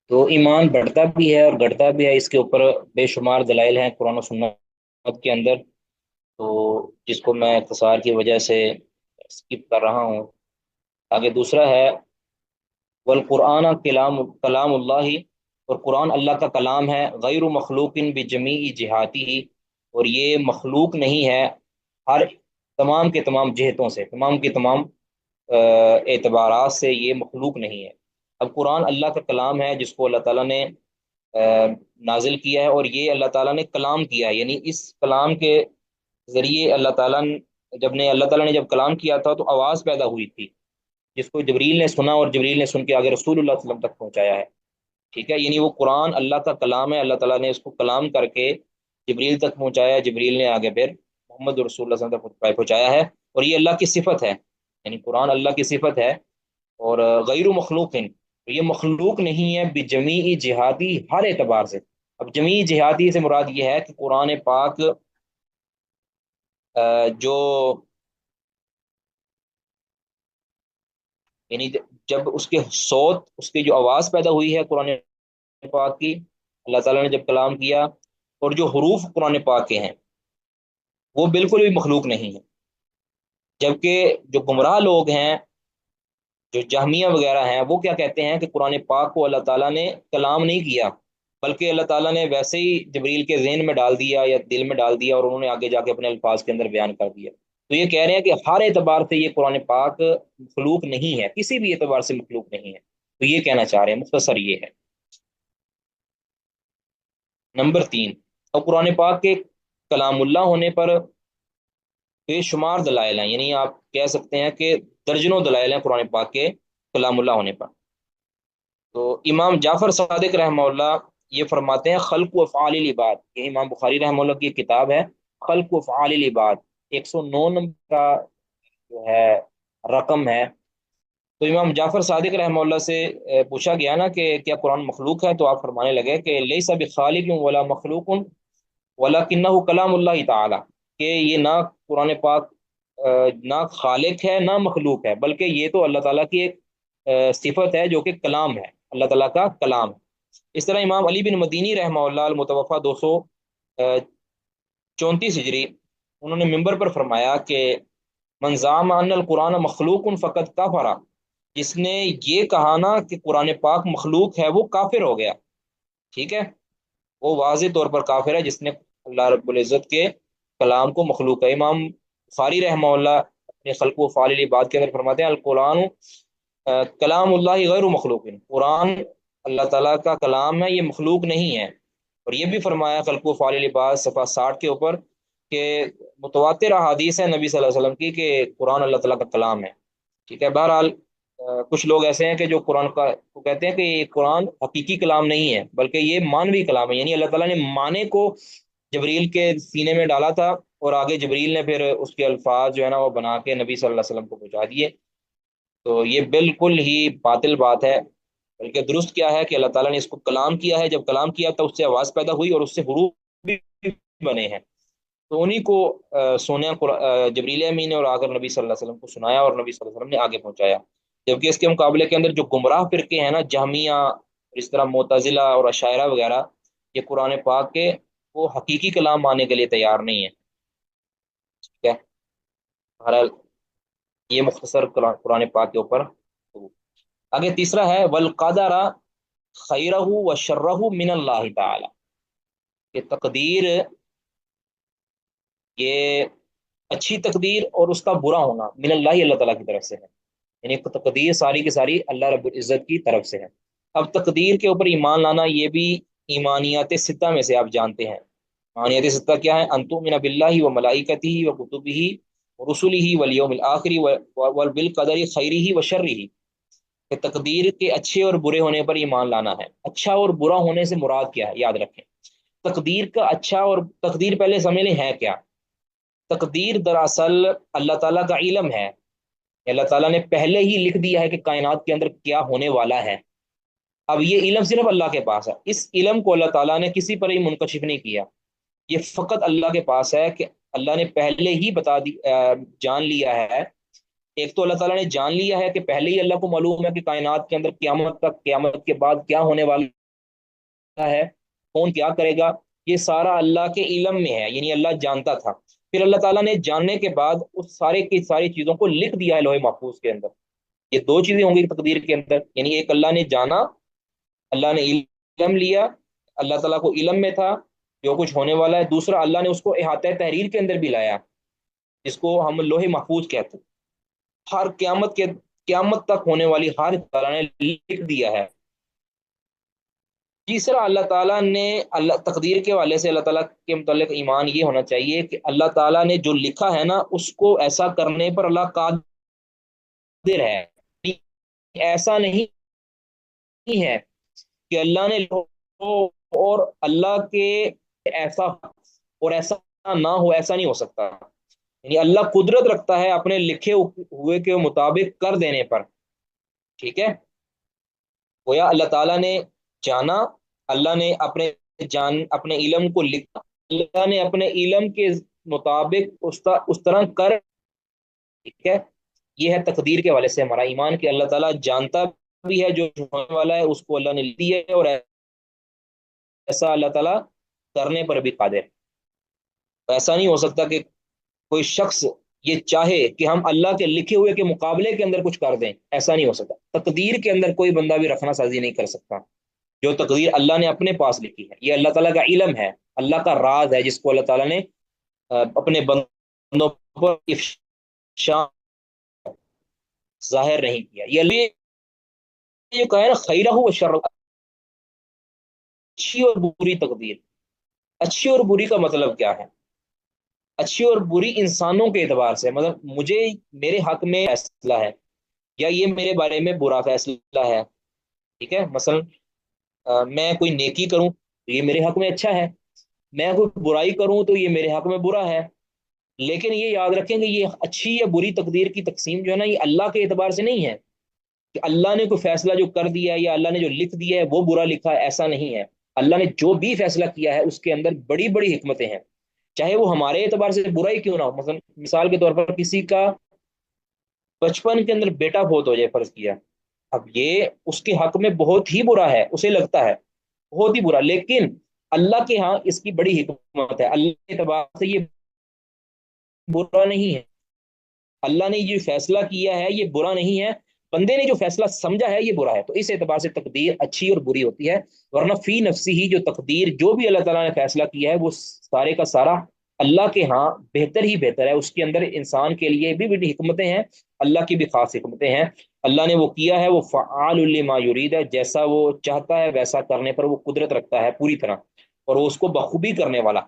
تو ایمان بڑھتا بھی ہے اور گھٹتا بھی ہے، اس کے اوپر بے شمار دلائل ہیں قرآن و سنت کے اندر، تو جس کو میں اختصار کی وجہ سے اسکپ کر رہا ہوں۔ آگے دوسرا ہے والقرآن کلام اللہ، اور قرآن اللہ کا کلام ہے، غیر مخلوق بجمیع جہاتی ہی، اور یہ مخلوق نہیں ہے ہر تمام کے تمام جہتوں سے، تمام کے تمام اعتبارات سے یہ مخلوق نہیں ہے۔ اب قرآن اللہ کا کلام ہے جس کو اللہ تعالیٰ نے نازل کیا ہے، اور یہ اللہ تعالیٰ نے کلام کیا ہے، یعنی اس کلام کے ذریعے اللہ تعالیٰ نے جب کلام کیا تھا تو آواز پیدا ہوئی تھی، جس کو جبریل نے سنا، اور جبریل نے سن کے آگے رسول اللہ صلی اللہ علیہ وسلم تک پہنچایا ہے۔ ٹھیک ہے، یعنی وہ قرآن اللہ کا کلام ہے، اللہ تعالیٰ نے اس کو کلام کر کے جبریل تک پہنچایا، جبریل نے آگے پھر محمد رسول اللہ صلی اللہ علیہ وسلم تک پہنچایا ہے، اور یہ اللہ کی صفت ہے، یعنی قرآن اللہ کی صفت ہے، اور غیر مخلوق، یہ مخلوق نہیں ہے بجمیع جہاتی، ہر اعتبار سے۔ اب جمیع جہاتی سے مراد یہ ہے کہ قرآن پاک جو یعنی جب اس کے صوت، اس کی جو آواز پیدا ہوئی ہے قرآن پاک کی، اللہ تعالیٰ نے جب کلام کیا، اور جو حروف قرآن پاک کے ہیں وہ بالکل بھی مخلوق نہیں ہے۔ جبکہ جو گمراہ لوگ ہیں، جو جہمیہ وغیرہ ہیں، وہ کیا کہتے ہیں کہ قرآن پاک کو اللہ تعالیٰ نے کلام نہیں کیا، بلکہ اللہ تعالیٰ نے ویسے ہی جبریل کے ذہن میں ڈال دیا یا دل میں ڈال دیا، اور انہوں نے آگے جا کے اپنے الفاظ کے اندر بیان کر دیا۔ تو یہ کہہ رہے ہیں کہ ہر اعتبار سے یہ قرآن پاک مخلوق نہیں ہے، کسی بھی اعتبار سے مخلوق نہیں ہے، تو یہ کہنا چاہ رہے ہیں، مختصر یہ ہے۔ نمبر 3، اور قرآن پاک کے کلام اللہ ہونے پر بے شمار دلائل ہیں، یعنی آپ کہہ سکتے ہیں کہ درجنوں دلائل ہیں قرآن پاک کے کلام اللہ ہونے پر۔ تو امام جعفر صادق رحمہ اللہ یہ فرماتے ہیں خلق و افعال العباد، یہ امام بخاری رحمہ اللہ کی ایک کتاب ہے، خلق و افعال العباد، 109 نمبر کا جو ہے رقم ہے۔ تو امام جعفر صادق رحمہ اللہ سے پوچھا گیا نا کہ کیا قرآن مخلوق ہے، تو آپ فرمانے لگے کہ لیس بخالق ولا مخلوق ولکنہ کلام اللہ تعالی، کہ یہ نہ قرآن پاک نہ خالق ہے نہ مخلوق ہے، بلکہ یہ تو اللہ تعالیٰ کی ایک صفت ہے جو کہ کلام ہے، اللہ تعالیٰ کا کلام ہے۔ اس طرح امام علی بن مدینی رحمہ اللہ المتوفہ 234 ہجری، انہوں نے ممبر پر فرمایا کہ من زعم ان القرآن مخلوق فقط کفر، جس نے یہ کہا نا کہ قرآن پاک مخلوق ہے وہ کافر ہو گیا۔ ٹھیک ہے، وہ واضح طور پر کافر ہے جس نے اللہ رب العزت کے کلام کو مخلوق ہے۔ امام بخاری رحمہ اللہ اپنے خلق و فعال العباد کے اندر فرماتے ہیں القرآن کلام اللہ غیر مخلوق، قرآن اللہ تعالیٰ کا کلام ہے، یہ مخلوق نہیں ہے۔ اور یہ بھی فرمایا خلق و فعال العباد صفحہ 60 کے اوپر کہ متواتر احادیث ہے نبی صلی اللہ علیہ وسلم کی کہ قرآن اللہ تعالیٰ کا کلام ہے۔ ٹھیک ہے، بہرحال کچھ لوگ ایسے ہیں کہ جو قرآن کا کو کہتے ہیں کہ یہ قرآن حقیقی کلام نہیں ہے بلکہ یہ مانوی کلام ہے، یعنی اللہ تعالیٰ نے معنی کو جبریل کے سینے میں ڈالا تھا، اور آگے جبریل نے پھر اس کے الفاظ جو ہے نا وہ بنا کے نبی صلی اللہ علیہ وسلم کو پہنچا دیے۔ تو یہ بالکل ہی باطل بات ہے، بلکہ درست کیا ہے کہ اللہ تعالیٰ نے اس کو کلام کیا ہے، جب کلام کیا تو اس سے آواز پیدا ہوئی اور اس سے حروف بھی بنے ہیں، تو انہی کو سونے جبریل امین نے اور آ کر نبی صلی اللہ علیہ وسلم کو سنایا، اور نبی صلی اللہ علیہ وسلم نے آگے پہنچایا۔ جبکہ اس کے مقابلے کے اندر جو گمراہ فرقے ہیں نا، جہمیہ، اس طرح معتزلہ اور اشاعرہ وغیرہ، یہ قرآن پاک کے وہ حقیقی کلام ماننے کے لیے تیار نہیں ہے۔ ٹھیک ہے، بہرحال یہ مختصر قرآن پاک کے اوپر۔ آگے تیسرا ہے والقدر خیرہ و شرہ من اللہ تعالی، کہ تقدیر، یہ اچھی تقدیر اور اس کا برا ہونا من اللہ، اللہ تعالیٰ کی طرف سے ہے، یعنی تقدیر ساری کی ساری اللہ رب العزت کی طرف سے ہے۔ اب تقدیر کے اوپر ایمان لانا یہ بھی ایمانیات ستہ میں سے آپ جانتے ہیں۔ ایمانیات ستہ کیا ہے؟ ان تؤمن باللہ و ملائکتہ و کتبہ و رسلہ والیوم الآخر وبالقدر خیرہ و شرہ، کہ تقدیر کے اچھے اور برے ہونے پر ایمان لانا ہے۔ اچھا اور برا ہونے سے مراد کیا ہے، یاد رکھیں، تقدیر کا اچھا اور تقدیر پہلے سمجھ لیں ہے کیا۔ تقدیر دراصل اللہ تعالیٰ کا علم ہے، اللہ تعالیٰ نے پہلے ہی لکھ دیا ہے کہ کائنات کے اندر کیا ہونے والا ہے۔ اب یہ علم صرف اللہ کے پاس ہے، اس علم کو اللہ تعالیٰ نے کسی پر ہی منکشف نہیں کیا، یہ فقط اللہ کے پاس ہے کہ اللہ نے پہلے ہی جان لیا ہے ایک تو اللہ تعالیٰ نے جان لیا ہے کہ پہلے ہی اللہ کو معلوم ہے کہ کائنات کے اندر قیامت تک، قیامت کے بعد کیا ہونے والا ہے، کون کیا کرے گا، یہ سارا اللہ کے علم میں ہے، یعنی اللہ جانتا تھا۔ پھر اللہ تعالیٰ نے جاننے کے بعد اس سارے کی ساری چیزوں کو لکھ دیا ہے لوح محفوظ کے اندر۔ یہ دو چیزیں ہوں گی تقدیر کے اندر، یعنی ایک اللہ نے جانا، اللہ نے علم لیا، اللہ تعالیٰ کو علم میں تھا جو کچھ ہونے والا ہے، دوسرا اللہ نے اس کو احاطہ تحریر کے اندر بھی لایا، جس کو ہم لوح محفوظ کہتے ہیں۔ ہر قیامت تک ہونے والی ہر تعالیٰ نے لکھ دیا ہے۔ تیسرا اللہ تعالیٰ نے، اللہ تقدیر کے والے سے اللہ تعالیٰ کے متعلق ایمان یہ ہونا چاہیے کہ اللہ تعالیٰ نے جو لکھا ہے نا اس کو ایسا کرنے پر اللہ قادر ہے۔ ایسا نہیں ہے کہ اللہ نے اور اللہ کے ایسا اور ایسا نہ ہو، ایسا نہیں ہو سکتا، یعنی اللہ قدرت رکھتا ہے اپنے لکھے ہوئے کے مطابق کر دینے پر، ٹھیک ہے۔ گویا اللہ تعالیٰ نے جانا، اللہ نے اپنے علم کو لکھا، اللہ نے اپنے علم کے مطابق اس طرح کر، ٹھیک ہے۔ یہ ہے تقدیر کے والے سے ہمارا ایمان کہ اللہ تعالیٰ جانتا بھی ہے جو ہونے والا ہے، اس کو اللہ نے لکھ دیا ہے، اور ایسا اللہ تعالیٰ کرنے پر بھی قادر ہے۔ ایسا نہیں ہو سکتا کہ کوئی شخص یہ چاہے کہ ہم اللہ کے لکھے ہوئے کے مقابلے کے اندر کچھ کر دیں، ایسا نہیں ہو سکتا۔ تقدیر کے اندر کوئی بندہ بھی رکھنا سازی نہیں کر سکتا۔ جو تقدیر اللہ نے اپنے پاس لکھی ہے یہ اللہ تعالیٰ کا علم ہے، اللہ کا راز ہے، جس کو اللہ تعالیٰ نے اپنے بندوں پر افشاء ظاہر نہیں کیا۔ یہ اللہ جو کہا ہے نا خیرہ و شر، اچھی اور بری تقدیر۔ اچھی اور بری کا مطلب کیا ہے؟ اچھی اور بری انسانوں کے اعتبار سے، مطلب مجھے میرے حق میں فیصلہ ہے یا یہ میرے بارے میں برا فیصلہ ہے، ٹھیک ہے۔ مثلا میں کوئی نیکی کروں تو یہ میرے حق میں اچھا ہے، میں کوئی برائی کروں تو یہ میرے حق میں برا ہے۔ لیکن یہ یاد رکھیں کہ یہ اچھی یا بری تقدیر کی تقسیم جو ہے نا یہ اللہ کے اعتبار سے نہیں ہے کہ اللہ نے کوئی فیصلہ جو کر دیا ہے یا اللہ نے جو لکھ دیا ہے وہ برا لکھا ہے، ایسا نہیں ہے۔ اللہ نے جو بھی فیصلہ کیا ہے اس کے اندر بڑی بڑی حکمتیں ہیں، چاہے وہ ہمارے اعتبار سے برا ہی کیوں نہ ہو۔ مثلا مثال کے طور پر کسی کا بچپن کے اندر بیٹا فوت ہو جائے، فرض کیا، اب یہ اس کے حق میں بہت ہی برا ہے، اسے لگتا ہے بہت ہی برا، لیکن اللہ کے ہاں اس کی بڑی حکمت ہے، اللہ کے اعتبار سے یہ برا نہیں ہے۔ اللہ نے یہ فیصلہ کیا ہے یہ برا نہیں ہے، بندے نے جو فیصلہ سمجھا ہے یہ برا ہے، تو اس اعتبار سے تقدیر اچھی اور بری ہوتی ہے۔ ورنہ فی نفسی ہی جو تقدیر جو بھی اللہ تعالیٰ نے فیصلہ کیا ہے وہ سارے کا سارا اللہ کے ہاں بہتر ہی بہتر ہے، اس کے اندر انسان کے لیے بھی بڑی حکمتیں ہیں، اللہ کی بھی خاص حکمتیں ہیں۔ اللہ نے وہ کیا ہے، وہ فعال لما یرید ہے، جیسا وہ چاہتا ہے ویسا کرنے پر وہ قدرت رکھتا ہے پوری طرح، اور وہ اس کو بخوبی کرنے والا۔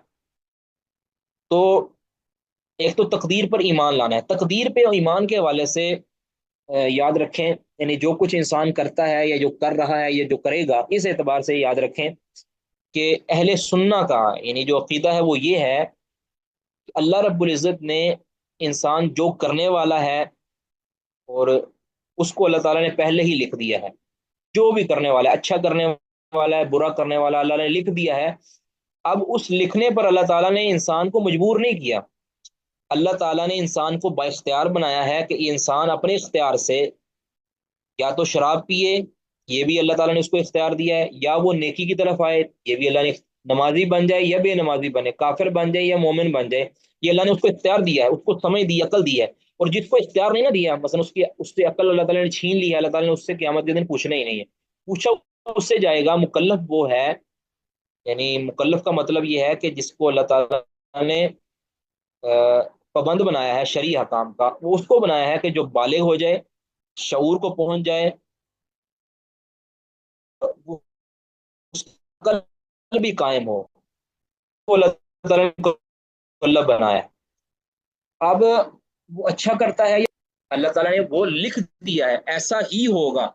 تو ایک تو تقدیر پر ایمان لانا ہے۔ تقدیر پہ ایمان کے حوالے سے یاد رکھیں، یعنی جو کچھ انسان کرتا ہے یا جو کر رہا ہے یا جو کرے گا، اس اعتبار سے یاد رکھیں کہ اہل سنہ کا یعنی جو عقیدہ ہے وہ یہ ہے کہ اللہ رب العزت نے انسان جو کرنے والا ہے اور اس کو اللہ تعالیٰ نے پہلے ہی لکھ دیا ہے، جو بھی کرنے والا ہے، اچھا کرنے والا ہے برا کرنے والا، اللہ نے لکھ دیا ہے۔ اب اس لکھنے پر اللہ تعالیٰ نے انسان کو مجبور نہیں کیا، اللہ تعالیٰ نے انسان کو با اختیار بنایا ہے کہ یہ انسان اپنے اختیار سے یا تو شراب پیے، یہ بھی اللہ تعالیٰ نے اس کو اختیار دیا ہے، یا وہ نیکی کی طرف آئے، یہ بھی اللہ نے، نمازی بن جائے یا بے نمازی بنے، کافر بن جائے یا مومن بن جائے، یہ اللہ نے اس کو اختیار دیا ہے، اس کو سمجھ دی، عقل دی ہے۔ اور جس کو اختیار نہیں نہ دیا، مثلا اس سے عقل اللہ تعالیٰ نے چھین لی ہے، اللہ تعالیٰ نے اس سے قیامت کے دن پوچھنا ہی نہیں ہے، پوچھا اس سے جائے گا۔ مکلف وہ ہے، یعنی مکلف کا مطلب یہ ہے کہ جس کو اللہ تعالیٰ نے پابند بنایا ہے شرعی حکام کا، وہ اس کو بنایا ہے کہ جو بالغ ہو جائے، شعور کو پہنچ جائے، وہ اس کا قلب بھی قائم ہو، وہ اللہ تعالیٰ نے مکلف بنایا ہے۔ اب وہ اچھا کرتا ہے، اللہ تعالیٰ نے وہ لکھ دیا ہے ایسا ہی ہوگا،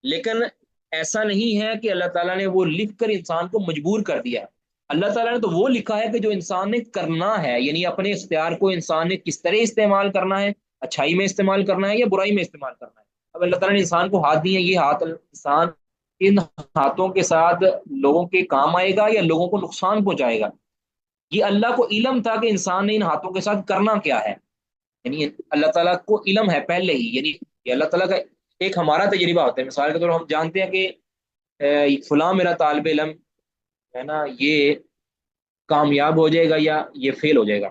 لیکن ایسا نہیں ہے کہ اللہ تعالیٰ نے وہ لکھ کر انسان کو مجبور کر دیا ہے۔ اللہ تعالیٰ نے تو وہ لکھا ہے کہ جو انسان نے کرنا ہے، یعنی اپنے اختیار کو انسان نے کس طرح استعمال کرنا ہے، اچھائی میں استعمال کرنا ہے یا برائی میں استعمال کرنا ہے۔ اب اللہ تعالیٰ نے انسان کو ہاتھ دیے، یہ ہاتھ انسان ان ہاتھوں کے ساتھ لوگوں کے کام آئے گا یا لوگوں کو نقصان پہنچائے گا، یہ اللہ کو علم تھا کہ انسان نے ان ہاتھوں کے ساتھ کرنا کیا ہے۔ یعنی اللہ تعالیٰ کو علم ہے پہلے ہی، یعنی یہ اللہ تعالیٰ کا ایک ہمارا تجربہ ہوتا ہے، مثال کے طور پر ہم جانتے ہیں کہ فلاں میرا طالب علم ہے نا، یہ کامیاب ہو جائے گا یا یہ فیل ہو جائے گا،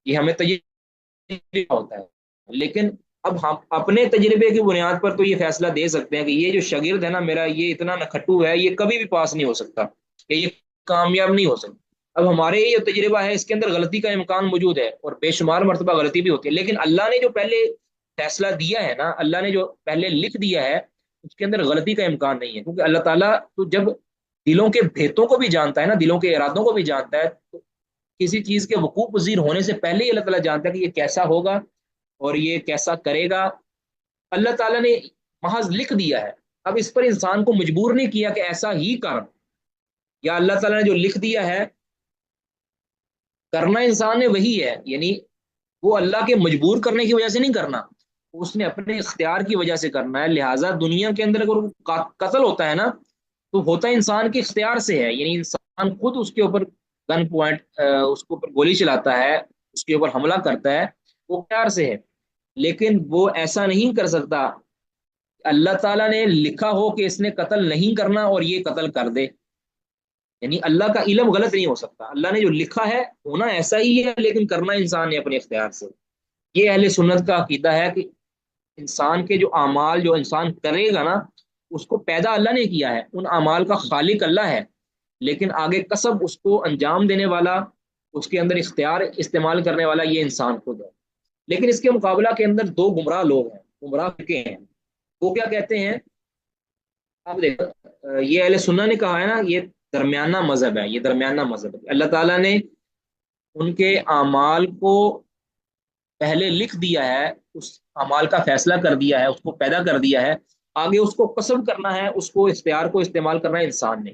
یہ ہمیں تجربہ ہوتا ہے، لیکن اب ہم اپنے تجربے کی بنیاد پر تو یہ فیصلہ دے سکتے ہیں کہ یہ جو شاگرد ہے نا میرا، یہ اتنا نکھٹو ہے، یہ کبھی بھی پاس نہیں ہو سکتا، کہ یہ کامیاب نہیں ہو سکتا۔ اب ہمارے یہ تجربہ ہے، اس کے اندر غلطی کا امکان موجود ہے اور بے شمار مرتبہ غلطی بھی ہوتی ہے، لیکن اللہ نے جو پہلے فیصلہ دیا ہے نا، اللہ نے جو پہلے لکھ دیا ہے، اس کے اندر غلطی کا امکان نہیں ہے، کیونکہ اللہ تعالیٰ تو جب دلوں کے بھیتوں کو بھی جانتا ہے نا، دلوں کے ارادوں کو بھی جانتا ہے، تو کسی چیز کے وقوع پذیر ہونے سے پہلے ہی اللہ تعالیٰ جانتا ہے کہ یہ کیسا ہوگا اور یہ کیسا کرے گا۔ اللہ تعالیٰ نے محض لکھ دیا ہے، اب اس پر انسان کو مجبور نہیں کیا کہ ایسا ہی کر، یا اللہ تعالیٰ نے جو لکھ دیا ہے کرنا انسان نے وہی ہے، یعنی وہ اللہ کے مجبور کرنے کی وجہ سے نہیں کرنا، اس نے اپنے اختیار کی وجہ سے کرنا ہے۔ لہٰذا دنیا کے اندر اگر قتل ہوتا ہے نا، تو ہوتا ہے انسان کے اختیار سے ہے، یعنی انسان خود اس کے اوپر گن پوائنٹ، اس کے اوپر گولی چلاتا ہے، اس کے اوپر حملہ کرتا ہے، وہ اختیار سے ہے، لیکن وہ ایسا نہیں کر سکتا اللہ تعالیٰ نے لکھا ہو کہ اس نے قتل نہیں کرنا اور یہ قتل کر دے، یعنی اللہ کا علم غلط نہیں ہو سکتا، اللہ نے جو لکھا ہے ہونا ایسا ہی ہے، لیکن کرنا انسان نے اپنے اختیار سے۔ یہ اہل سنت کا عقیدہ ہے کہ انسان کے جو اعمال جو انسان کرے گا نا، اس کو پیدا اللہ نے کیا ہے، ان اعمال کا خالق اللہ ہے، لیکن آگے کسب اس کو انجام دینے والا، اس کے اندر اختیار استعمال کرنے والا یہ انسان خود ہے۔ لیکن اس کے مقابلہ کے اندر دو گمراہ لوگ ہیں، گمراہ فرقے ہیں، وہ کیا کہتے ہیں؟ آپ دیکھو، یہ اہل سنت نے کہا ہے نا، یہ درمیانہ مذہب ہے، یہ درمیانہ مذہب ہے، اللہ تعالیٰ نے ان کے اعمال کو پہلے لکھ دیا ہے، اس اعمال کا فیصلہ کر دیا ہے، اس کو پیدا کر دیا ہے، آگے اس کو کسب کرنا ہے، اس کو اختیار کو استعمال کرنا ہے انسان نے۔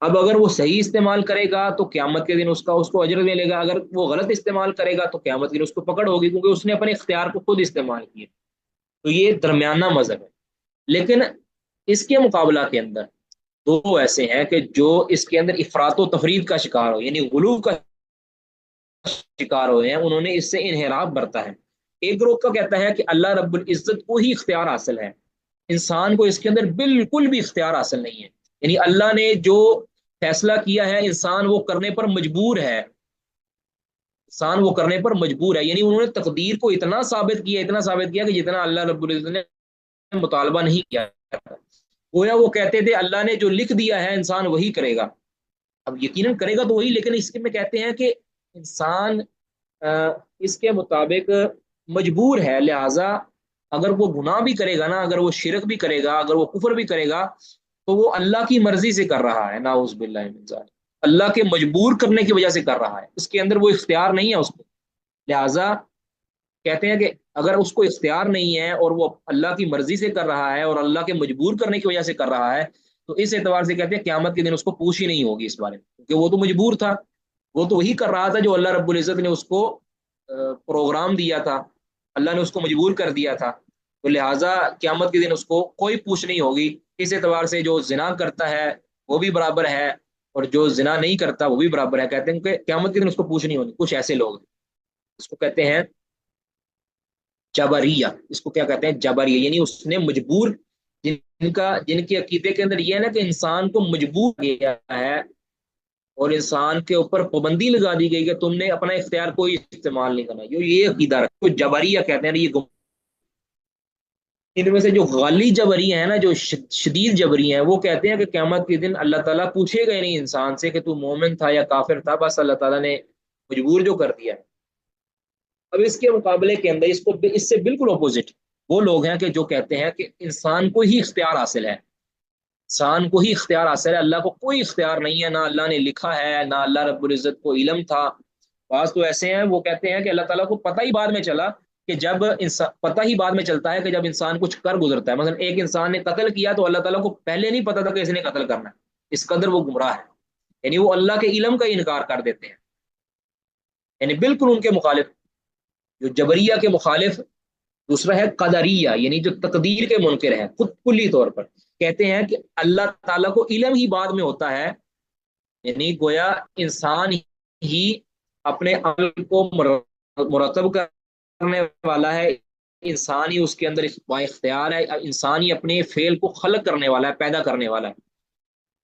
اب اگر وہ صحیح استعمال کرے گا تو قیامت کے دن اس کو اجر ملے گا، اگر وہ غلط استعمال کرے گا تو قیامت کے دن اس کو پکڑ ہوگی، کیونکہ اس نے اپنے اختیار کو خود استعمال کیا۔ تو یہ درمیانہ مذہب ہے، لیکن اس کے مقابلہ کے اندر دو ایسے ہیں کہ جو اس کے اندر افراط و تفرید کا شکار ہو، یعنی غلو کا شکار ہوئے ہیں، انہوں نے اس سے انحراف برتا ہے۔ ایک گروہ کا کہتا ہے کہ اللہ رب العزت کو ہی اختیار حاصل ہے، انسان کو اس کے اندر بالکل بھی اختیار حاصل نہیں ہے، یعنی اللہ نے جو فیصلہ کیا ہے انسان وہ کرنے پر مجبور ہے، انسان وہ کرنے پر مجبور ہے، یعنی انہوں نے تقدیر کو اتنا ثابت کیا، اتنا ثابت کیا کہ جتنا اللہ رب العزت نے مطالبہ نہیں کیا تھا۔ گویا وہ کہتے تھے اللہ نے جو لکھ دیا ہے انسان وہی کرے گا، اب یقیناً کرے گا تو وہی، لیکن اس میں کہتے ہیں کہ انسان اس کے مطابق مجبور ہے، لہٰذا اگر وہ گناہ بھی کرے گا نا، اگر وہ شرک بھی کرے گا، اگر وہ کفر بھی کرے گا، تو وہ اللہ کی مرضی سے کر رہا ہے، نعوذ باللہ من ذالک، اللہ کے مجبور کرنے کی وجہ سے کر رہا ہے، اس کے اندر وہ اختیار نہیں ہے اس کو۔ لہٰذا کہتے ہیں کہ اگر اس کو اختیار نہیں ہے اور وہ اللہ کی مرضی سے کر رہا ہے اور اللہ کے مجبور کرنے کی وجہ سے کر رہا ہے، تو اس اعتبار سے کہتے ہیں قیامت کے دن اس کو پوچھ ہی نہیں ہوگی اس بارے میں، کیونکہ وہ تو مجبور تھا، وہ تو وہی کر رہا تھا جو اللہ رب العزت نے اس کو پروگرام دیا تھا، اللہ نے اس کو مجبور کر دیا تھا، تو لہٰذا قیامت کے دن اس کو کوئی پوچھ نہیں ہوگی۔ اس اعتبار سے جو زنا کرتا ہے وہ بھی برابر ہے اور جو زنا نہیں کرتا وہ بھی برابر ہے، کہتے ہیں کہ قیامت کے دن اس کو پوچھ نہیں ہوگی۔ کچھ ایسے لوگ اس کو کہتے ہیں جبریہ، اس کو کیا کہتے ہیں؟ جبریہ، یعنی اس نے مجبور، جن کے عقیدے کے اندر یہ ہے نا کہ انسان کو مجبور کیا ہے اور انسان کے اوپر پابندی لگا دی گئی کہ تم نے اپنا اختیار کوئی استعمال نہیں کرنا، یہ عقیدہ رکھو، جبریہ کہتے ہیں یہ ان میں سے جو غالی جبری ہیں نا، جو شدید جبری ہیں، وہ کہتے ہیں کہ قیامت کے دن اللہ تعالیٰ پوچھے گا نہیں انسان سے کہ تو مومن تھا یا کافر تھا، بس اللہ تعالیٰ نے مجبور جو کر دیا ہے۔ اب اس کے مقابلے کے اندر اس سے بالکل اپوزٹ وہ لوگ ہیں کہ جو کہتے ہیں کہ انسان کو ہی اختیار حاصل ہے، انسان کو ہی اختیار حاصل ہے، اللہ کو کوئی اختیار نہیں ہے، نہ اللہ نے لکھا ہے، نہ اللہ رب العزت کو علم تھا۔ بعض تو ایسے ہیں وہ کہتے ہیں کہ اللہ تعالیٰ کو پتہ ہی بعد میں چلا، کہ جب انسان پتہ ہی بعد میں چلتا ہے کہ جب انسان کچھ کر گزرتا ہے، مثلا ایک انسان نے قتل کیا تو اللہ تعالیٰ کو پہلے نہیں پتا تھا کہ اس نے قتل کرنا ہے، اس قدر وہ گمراہ ہے، یعنی وہ اللہ کے علم کا انکار کر دیتے ہیں، یعنی بالکل ان کے مخالف، جو جبریہ کے مخالف۔ دوسرا ہے قدریہ، یعنی جو تقدیر کے منکر ہیں، خود کلی طور پر کہتے ہیں کہ اللہ تعالیٰ کو علم ہی بعد میں ہوتا ہے، یعنی گویا انسان ہی اپنے عمل کو مرتب کر کرنے والا ہے، انسان ہی اس کے اندر با اختیار ہے، انسان ہی اپنے فعل کو خلق کرنے والا ہے، پیدا کرنے والا ہے۔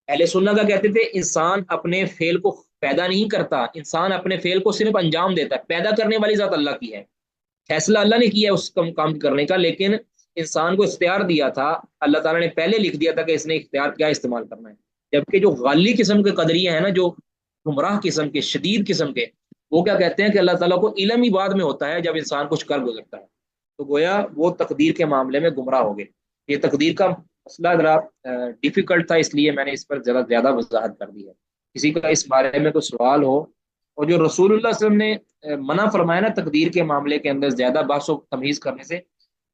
اہل سنت کا کہتے تھے انسان اپنے فعل کو پیدا نہیں کرتا، انسان اپنے فعل کو صرف انجام دیتا ہے، پیدا کرنے والی ذات اللہ کی ہے، فیصلہ اللہ نے کیا ہے اس کام کرنے کا، لیکن انسان کو اختیار دیا تھا، اللہ تعالیٰ نے پہلے لکھ دیا تھا کہ اس نے اختیار کیا استعمال کرنا ہے۔ جبکہ جو غالی قسم کے قدریے ہیں نا، جو گمراہ قسم کے، شدید قسم کے، وہ کیا کہتے ہیں کہ اللہ تعالیٰ کو علم ہی بعد میں ہوتا ہے جب انسان کچھ کر گزرتا ہے، تو گویا وہ تقدیر کے معاملے میں گمراہ ہو گئے۔ یہ تقدیر کا مسئلہ ذرا ڈیفیکلٹ تھا، اس لیے میں نے اس پر ذرا زیادہ وضاحت کر دی ہے۔ کسی کا اس بارے میں کوئی سوال ہو؟ اور جو رسول اللہ صلی اللہ علیہ وسلم نے منع فرمایا نا تقدیر کے معاملے کے اندر زیادہ بحث و تمیز کرنے سے،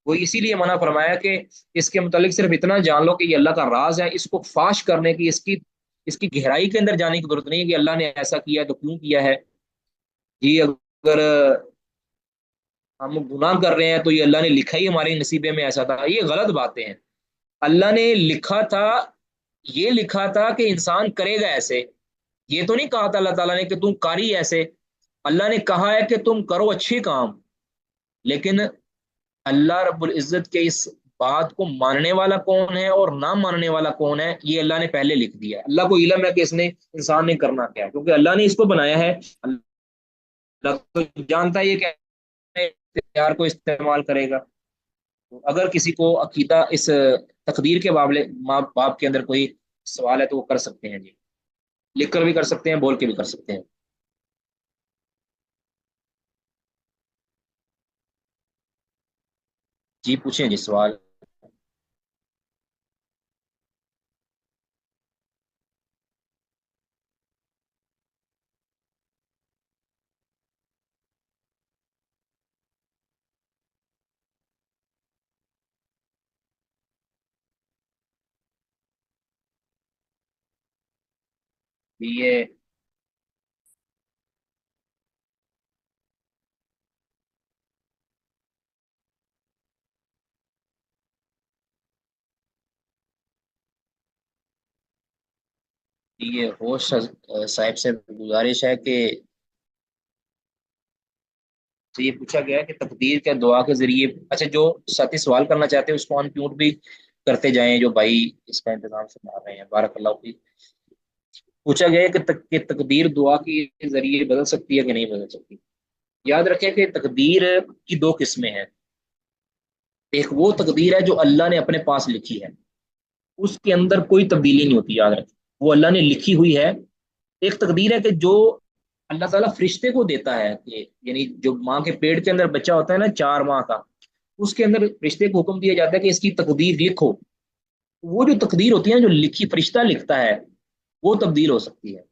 وہ اسی لیے منع فرمایا کہ اس کے متعلق صرف اتنا جان لو کہ یہ اللہ کا راز ہے، اس کو فاش کرنے کی، اس کی گہرائی کے اندر جانے کی ضرورت نہیں ہے کہ اللہ نے ایسا کیا ہے تو کیوں کیا ہے۔ جی اگر ہم گناہ کر رہے ہیں تو یہ اللہ نے لکھا ہی ہمارے نصیبے میں ایسا تھا، یہ غلط باتیں ہیں۔ اللہ نے لکھا تھا، یہ لکھا تھا کہ انسان کرے گا ایسے، یہ تو نہیں کہا تھا اللہ تعالیٰ نے کہ تم کاری ایسے، اللہ نے کہا ہے کہ تم کرو اچھے کام، لیکن اللہ رب العزت کے اس بات کو ماننے والا کون ہے اور نہ ماننے والا کون ہے، یہ اللہ نے پہلے لکھ دیا ہے۔ اللہ کو علم ہے کہ اس نے انسان نے کرنا کیا ہے، کیونکہ اللہ نے اس کو بنایا ہے، اللہ تو جانتا ہے یہ کہ اختیار کو استعمال کرے گا۔ اگر کسی کو عقیدہ اس تقدیر کے باب کے اندر کوئی سوال ہے تو وہ کر سکتے ہیں جی، لکھ کر بھی کر سکتے ہیں، بول کے بھی کر سکتے ہیں۔ جی پوچھیں جی سوال۔ یہ یہ ہوش صاحب سے گزارش ہے کہ یہ پوچھا گیا ہے کہ تقدیر کے دعا کے ذریعے، اچھا جو ساتھی سوال کرنا چاہتے ہیں اس کو ان میوٹ بھی کرتے جائیں، جو بھائی اس کا انتظام فرما رہے ہیں، بارک اللہ فیک۔ پوچھا گیا ہے کہ کہ تقدیر دعا کے ذریعے بدل سکتی ہے کہ نہیں بدل سکتی؟ یاد رکھیں کہ تقدیر کی دو قسمیں ہیں، ایک وہ تقدیر ہے جو اللہ نے اپنے پاس لکھی ہے، اس کے اندر کوئی تبدیلی نہیں ہوتی، یاد رکھیں وہ اللہ نے لکھی ہوئی ہے۔ ایک تقدیر ہے کہ جو اللہ تعالیٰ فرشتے کو دیتا ہے، کہ یعنی جو ماں کے پیٹ کے اندر بچہ ہوتا ہے نا 4 ماہ کا، اس کے اندر فرشتے کو حکم دیا جاتا ہے کہ اس کی تقدیر لکھو، وہ جو تقدیر ہوتی ہے نا جو لکھی فرشتہ لکھتا ہے، وہ تبدیل ہو سکتی ہے۔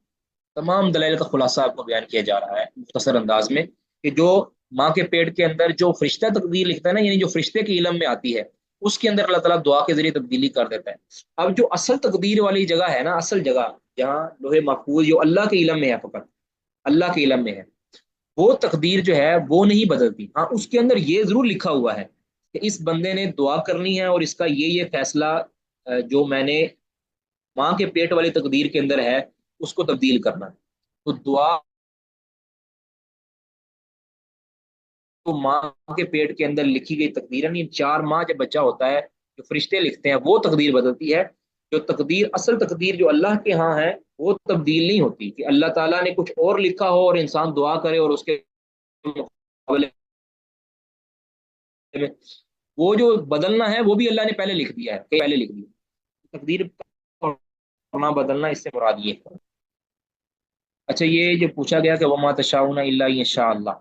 تمام دلائل کا خلاصہ آپ کو بیان کیا جا رہا ہے مختصر انداز میں، کہ جو ماں کے پیٹ کے اندر جو فرشتہ تقدیر لکھتا ہے نا، یعنی جو فرشتے کے علم میں آتی ہے، اس کے اندر اللہ تعالیٰ دعا کے ذریعے تبدیلی کر دیتا ہے۔ اب جو اصل تقدیر والی جگہ ہے نا، اصل جگہ جہاں لوہے محفوظ جو اللہ کے علم میں ہے، فقط اللہ کے علم میں ہے، وہ تقدیر جو ہے وہ نہیں بدلتی۔ ہاں اس کے اندر یہ ضرور لکھا ہوا ہے کہ اس بندے نے دعا کرنی ہے اور اس کا یہ فیصلہ جو میں نے ماں کے پیٹ والی تقدیر کے اندر ہے اس کو تبدیل کرنا ہے۔ تو دعا تو ماں کے پیٹ کے اندر لکھی گئی تقدیر، یعنی 4 ماہ جب بچہ ہوتا ہے جو فرشتے لکھتے ہیں وہ تقدیر بدلتی ہے۔ جو تقدیر، اصل تقدیر جو اللہ کے ہاں ہے وہ تبدیل نہیں ہوتی، کہ اللہ تعالیٰ نے کچھ اور لکھا ہو اور انسان دعا کرے اور اس کے مقابلے میں وہ جو بدلنا ہے وہ بھی اللہ نے پہلے لکھ دیا ہے، کہ پہلے لکھ دیا تقدیر ہونا بدلنا، اس سے مراد یہ ہے۔ اچھا یہ جو پوچھا گیا کہ وما تشاؤون الا ان شاء اللہ،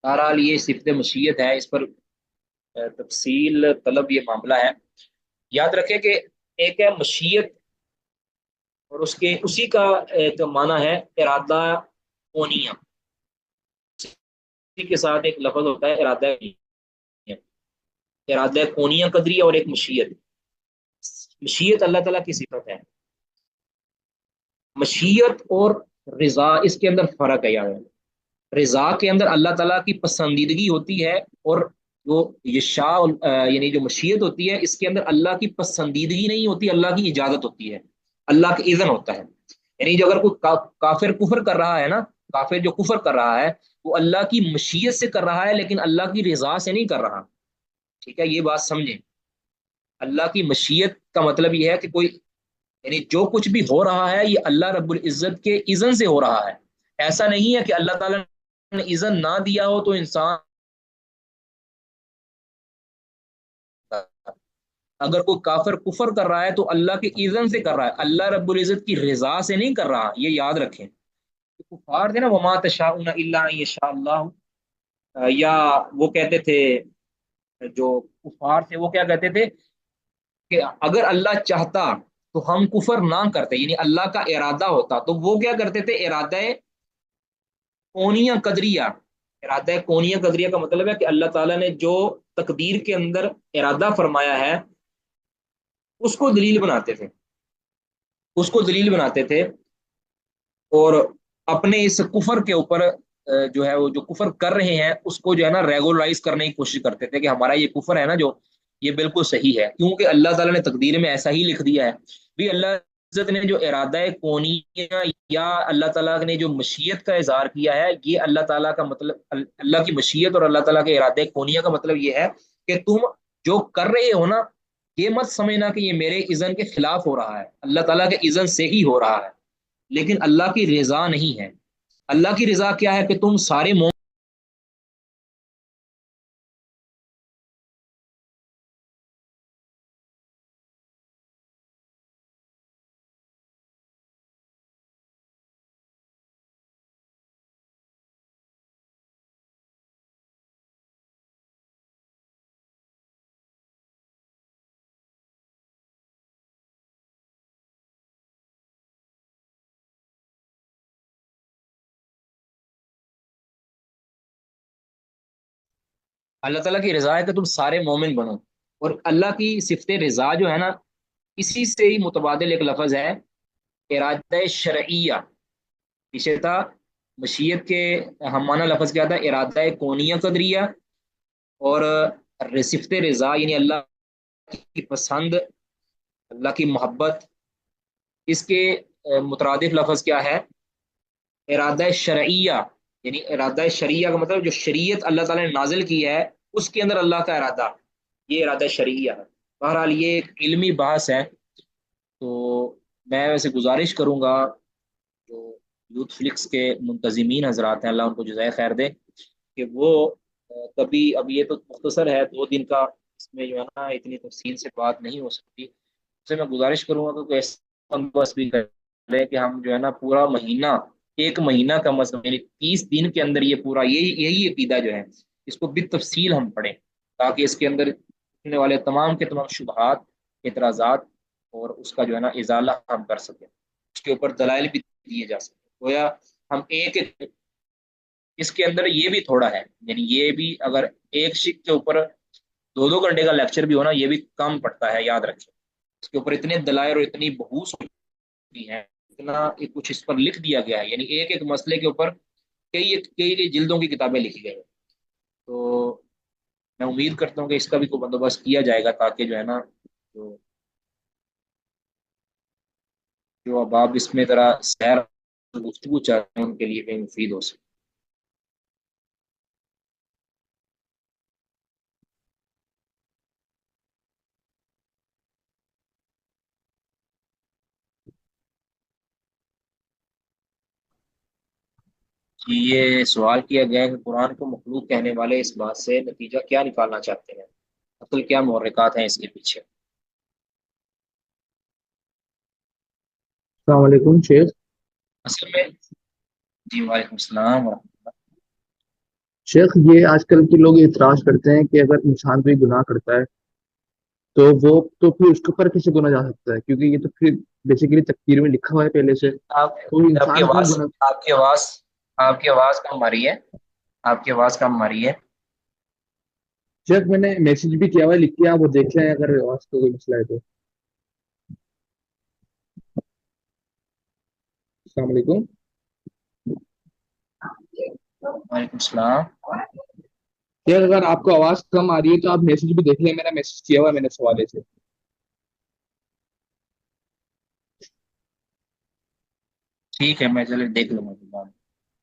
بہرحال یہ صفت مشیت ہے، اس پر تفصیل طلب یہ معاملہ ہے۔ یاد رکھیں کہ ایک ہے مشیت، اور اس کے اسی کا ایک معنی ہے ارادہ کونیہ، اسی کے ساتھ ایک لفظ ہوتا ہے ارادہ کونیہ، ارادہ کونیہ قدری اور ایک مشیت۔ مشیت اللہ تعالیٰ کی صفت ہے، مشیت اور رضا اس کے اندر فرق ہے۔ یاد رضا کے اندر اللہ تعالیٰ کی پسندیدگی ہوتی ہے، اور جو یشاء یعنی جو مشیت ہوتی ہے اس کے اندر اللہ کی پسندیدگی نہیں ہوتی، اللہ کی اجازت ہوتی ہے، اللہ کا اذن ہوتا ہے۔ یعنی جو اگر کوئی کافر کفر کر رہا ہے نا، کافر جو کفر کر رہا ہے وہ اللہ کی مشیت سے کر رہا ہے لیکن اللہ کی رضا سے نہیں کر رہا. ٹھیک ہے، یہ بات سمجھیں. اللہ کی مشیت کا مطلب یہ ہے کہ کوئی، یعنی جو کچھ بھی ہو رہا ہے یہ اللہ رب العزت کے اذن سے ہو رہا ہے. ایسا نہیں ہے کہ اللہ تعالیٰ نے اذن نہ دیا ہو تو انسان، اگر کوئی کافر کفر کر رہا ہے تو اللہ کے اذن سے کر رہا ہے، اللہ رب العزت کی رضا سے نہیں کر رہا. یہ یاد رکھیں. کفار تھے نا، وما تشاءون الا ان یشاء اللہ، یا وہ کہتے تھے، جو کفار تھے وہ کیا کہتے تھے کہ اگر اللہ چاہتا تو ہم کفر نہ کرتے، یعنی اللہ کا ارادہ ہوتا تو وہ کیا کرتے تھے، ارادہ کونیہ قدریہ. ارادہ کونیہ قدریہ کا مطلب ہے کہ اللہ تعالیٰ نے جو تقدیر کے اندر ارادہ فرمایا ہے اس کو دلیل بناتے تھے، اس کو دلیل بناتے تھے. اور اپنے اس کفر کے اوپر جو ہے وہ جو کفر کر رہے ہیں اس کو جو ہے نا ریگولرائز کرنے کی کوشش کرتے تھے کہ ہمارا یہ کفر ہے نا جو یہ بالکل صحیح ہے، کیونکہ اللہ تعالیٰ نے تقدیر میں ایسا ہی لکھ دیا ہے. بھی اللہ عزت نے جو ارادہ کونیہ یا اللہ تعالیٰ نے جو مشیت کا اظہار کیا ہے، یہ اللہ تعالیٰ کا مطلب، اللہ کی مشیت اور اللہ تعالیٰ کے ارادہ کونیہ کا مطلب یہ ہے کہ تم جو کر رہے ہو نا، یہ مت سمجھنا کہ یہ میرے اذن کے خلاف ہو رہا ہے، اللہ تعالیٰ کے اذن سے ہی ہو رہا ہے، لیکن اللہ کی رضا نہیں ہے. اللہ کی رضا کیا ہے کہ تم سارے اللہ تعالیٰ کی رضا ہے کہ تم سارے مومن بنو. اور اللہ کی صفت رضا جو ہے نا، اسی سے ہی متبادل ایک لفظ ہے ارادہ شرعیہ. پیچھے تھا مشیت کے ہم معنی لفظ کیا تھا، ارادہ کونیہ قدریہ. اور صفت رضا یعنی اللہ کی پسند، اللہ کی محبت، اس کے مترادف لفظ کیا ہے، ارادہ شرعیہ. یعنی ارادہ شرعیہ کا مطلب جو شریعت اللہ تعالیٰ نے نازل کی ہے اس کے اندر اللہ کا ارادہ، یہ ارادہ شرعیہ ہے. بہرحال یہ ایک علمی بحث ہے. تو میں ویسے گزارش کروں گا جو یوتھ فلکس کے منتظمین حضرات ہیں، اللہ ان کو جزائے خیر دے، کہ وہ کبھی، اب یہ تو مختصر ہے 2 دن کا، اس میں جو ہے نا اتنی تفصیل سے بات نہیں ہو سکتی. اس سے میں گزارش کروں گا کہ کوئی ایسا بندوبست بھی کرے کہ ہم جو ہے نا پورا مہینہ، 1 مہینہ کا مطلب یعنی 30 دن کے اندر یہ پورا یہی عقیدہ جو ہے اس کو بالتفصیل ہم پڑھیں، تاکہ اس کے اندر ہونے والے تمام کے تمام شبہات، اعتراضات اور اس کا جو ہے نا ازالہ ہم کر سکیں، اس کے اوپر دلائل بھی دیے جا سکیں. گویا ہم ایک اس کے اندر یہ بھی تھوڑا ہے، یعنی یہ بھی اگر ایک شک کے اوپر 2 2 گھنٹے کا لیکچر بھی ہونا، یہ بھی کم پڑتا ہے. یاد رکھیں اس کے اوپر اتنے دلائل اور اتنی بحوث ہوتی ہیں، اتنا کچھ اس پر لکھ دیا گیا ہے، یعنی ایک ایک مسئلے کے اوپر کئی جلدوں کی کتابیں لکھی گئی ہیں. تو میں امید کرتا ہوں کہ اس کا بھی کوئی بندوبست کیا جائے گا، تاکہ جو ہے نا جو جو اب آپ اس میں ذرا سیر گفتگو چاہتے ہیں ان کے لیے بھی مفید ہو سکے. یہ سوال کیا گیا ہے کہ قرآن کو مخلوق کہنے والے اس بات سے نتیجہ کیا نکالنا چاہتے ہیں، اصل کیا محرکات ہیں اس کے پیچھے. السلام علیکم شیخ. اصل میں جی وعلیکم السلام ورحمۃ شیخ یہ آج کل کے لوگ اعتراض کرتے ہیں کہ اگر انسان کوئی گناہ کرتا ہے تو وہ تو پھر اس کے اوپر کیسے گنا جا سکتا ہے، کیونکہ یہ تو پھر بیسیکلی تقدیر میں لکھا ہوا ہے پہلے سے. اللہ. آپ تو آپ کی انسان کیوں آواز گنا؟ آپ کی آواز آپ کی آواز کم آ رہی ہے، آپ کی آواز کم آ رہی ہے. شیخ میں نے میسج بھی کیا ہوا ہے، لکھ کے آپ وہ دیکھ لیں اگر آواز کا کوئی مسئلہ ہے تو. السلام علیکم. وعلیکم السلام. شیخ اگر آپ کو آواز کم آ رہی ہے تو آپ میسج بھی دیکھ لیں، میں نے میسج کیا ہوا ہے میں نے سوالے سے. ٹھیک ہے، میں چلے دیکھ لوں گا.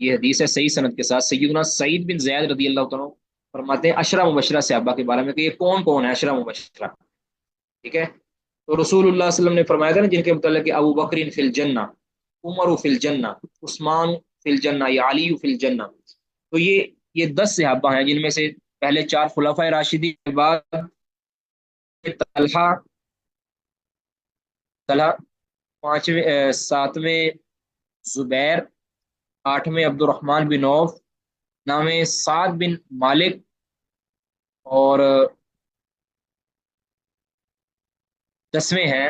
یہ حدیث ہے صحیح سند کے ساتھ، سیدنا سعید بن زید رضی اللہ تعالیٰ عنہ فرماتے ہیں اشرا مبشرہ صحابہ کے بارے میں کہ یہ کون کون ہے اشرا مبشرہ، ٹھیک ہے؟ تو رسول اللہ صلی اللہ علیہ وسلم نے فرمایا تھا نا جن کے متعلق کہ ابو بکر فی الجنہ، عمر فی الجنہ، عثمان فی الجنہ یا علی فی الجنہ، تو یہ 10 صحابہ ہیں جن میں سے پہلے 4 خلفائے راشدین کے بعد طلحہ، طلحہ پانچویں 7ویں زبیر، 8ویں عبد الرحمن بن عوف، 9ویں سعد بن مالک، اور 10ویں ہیں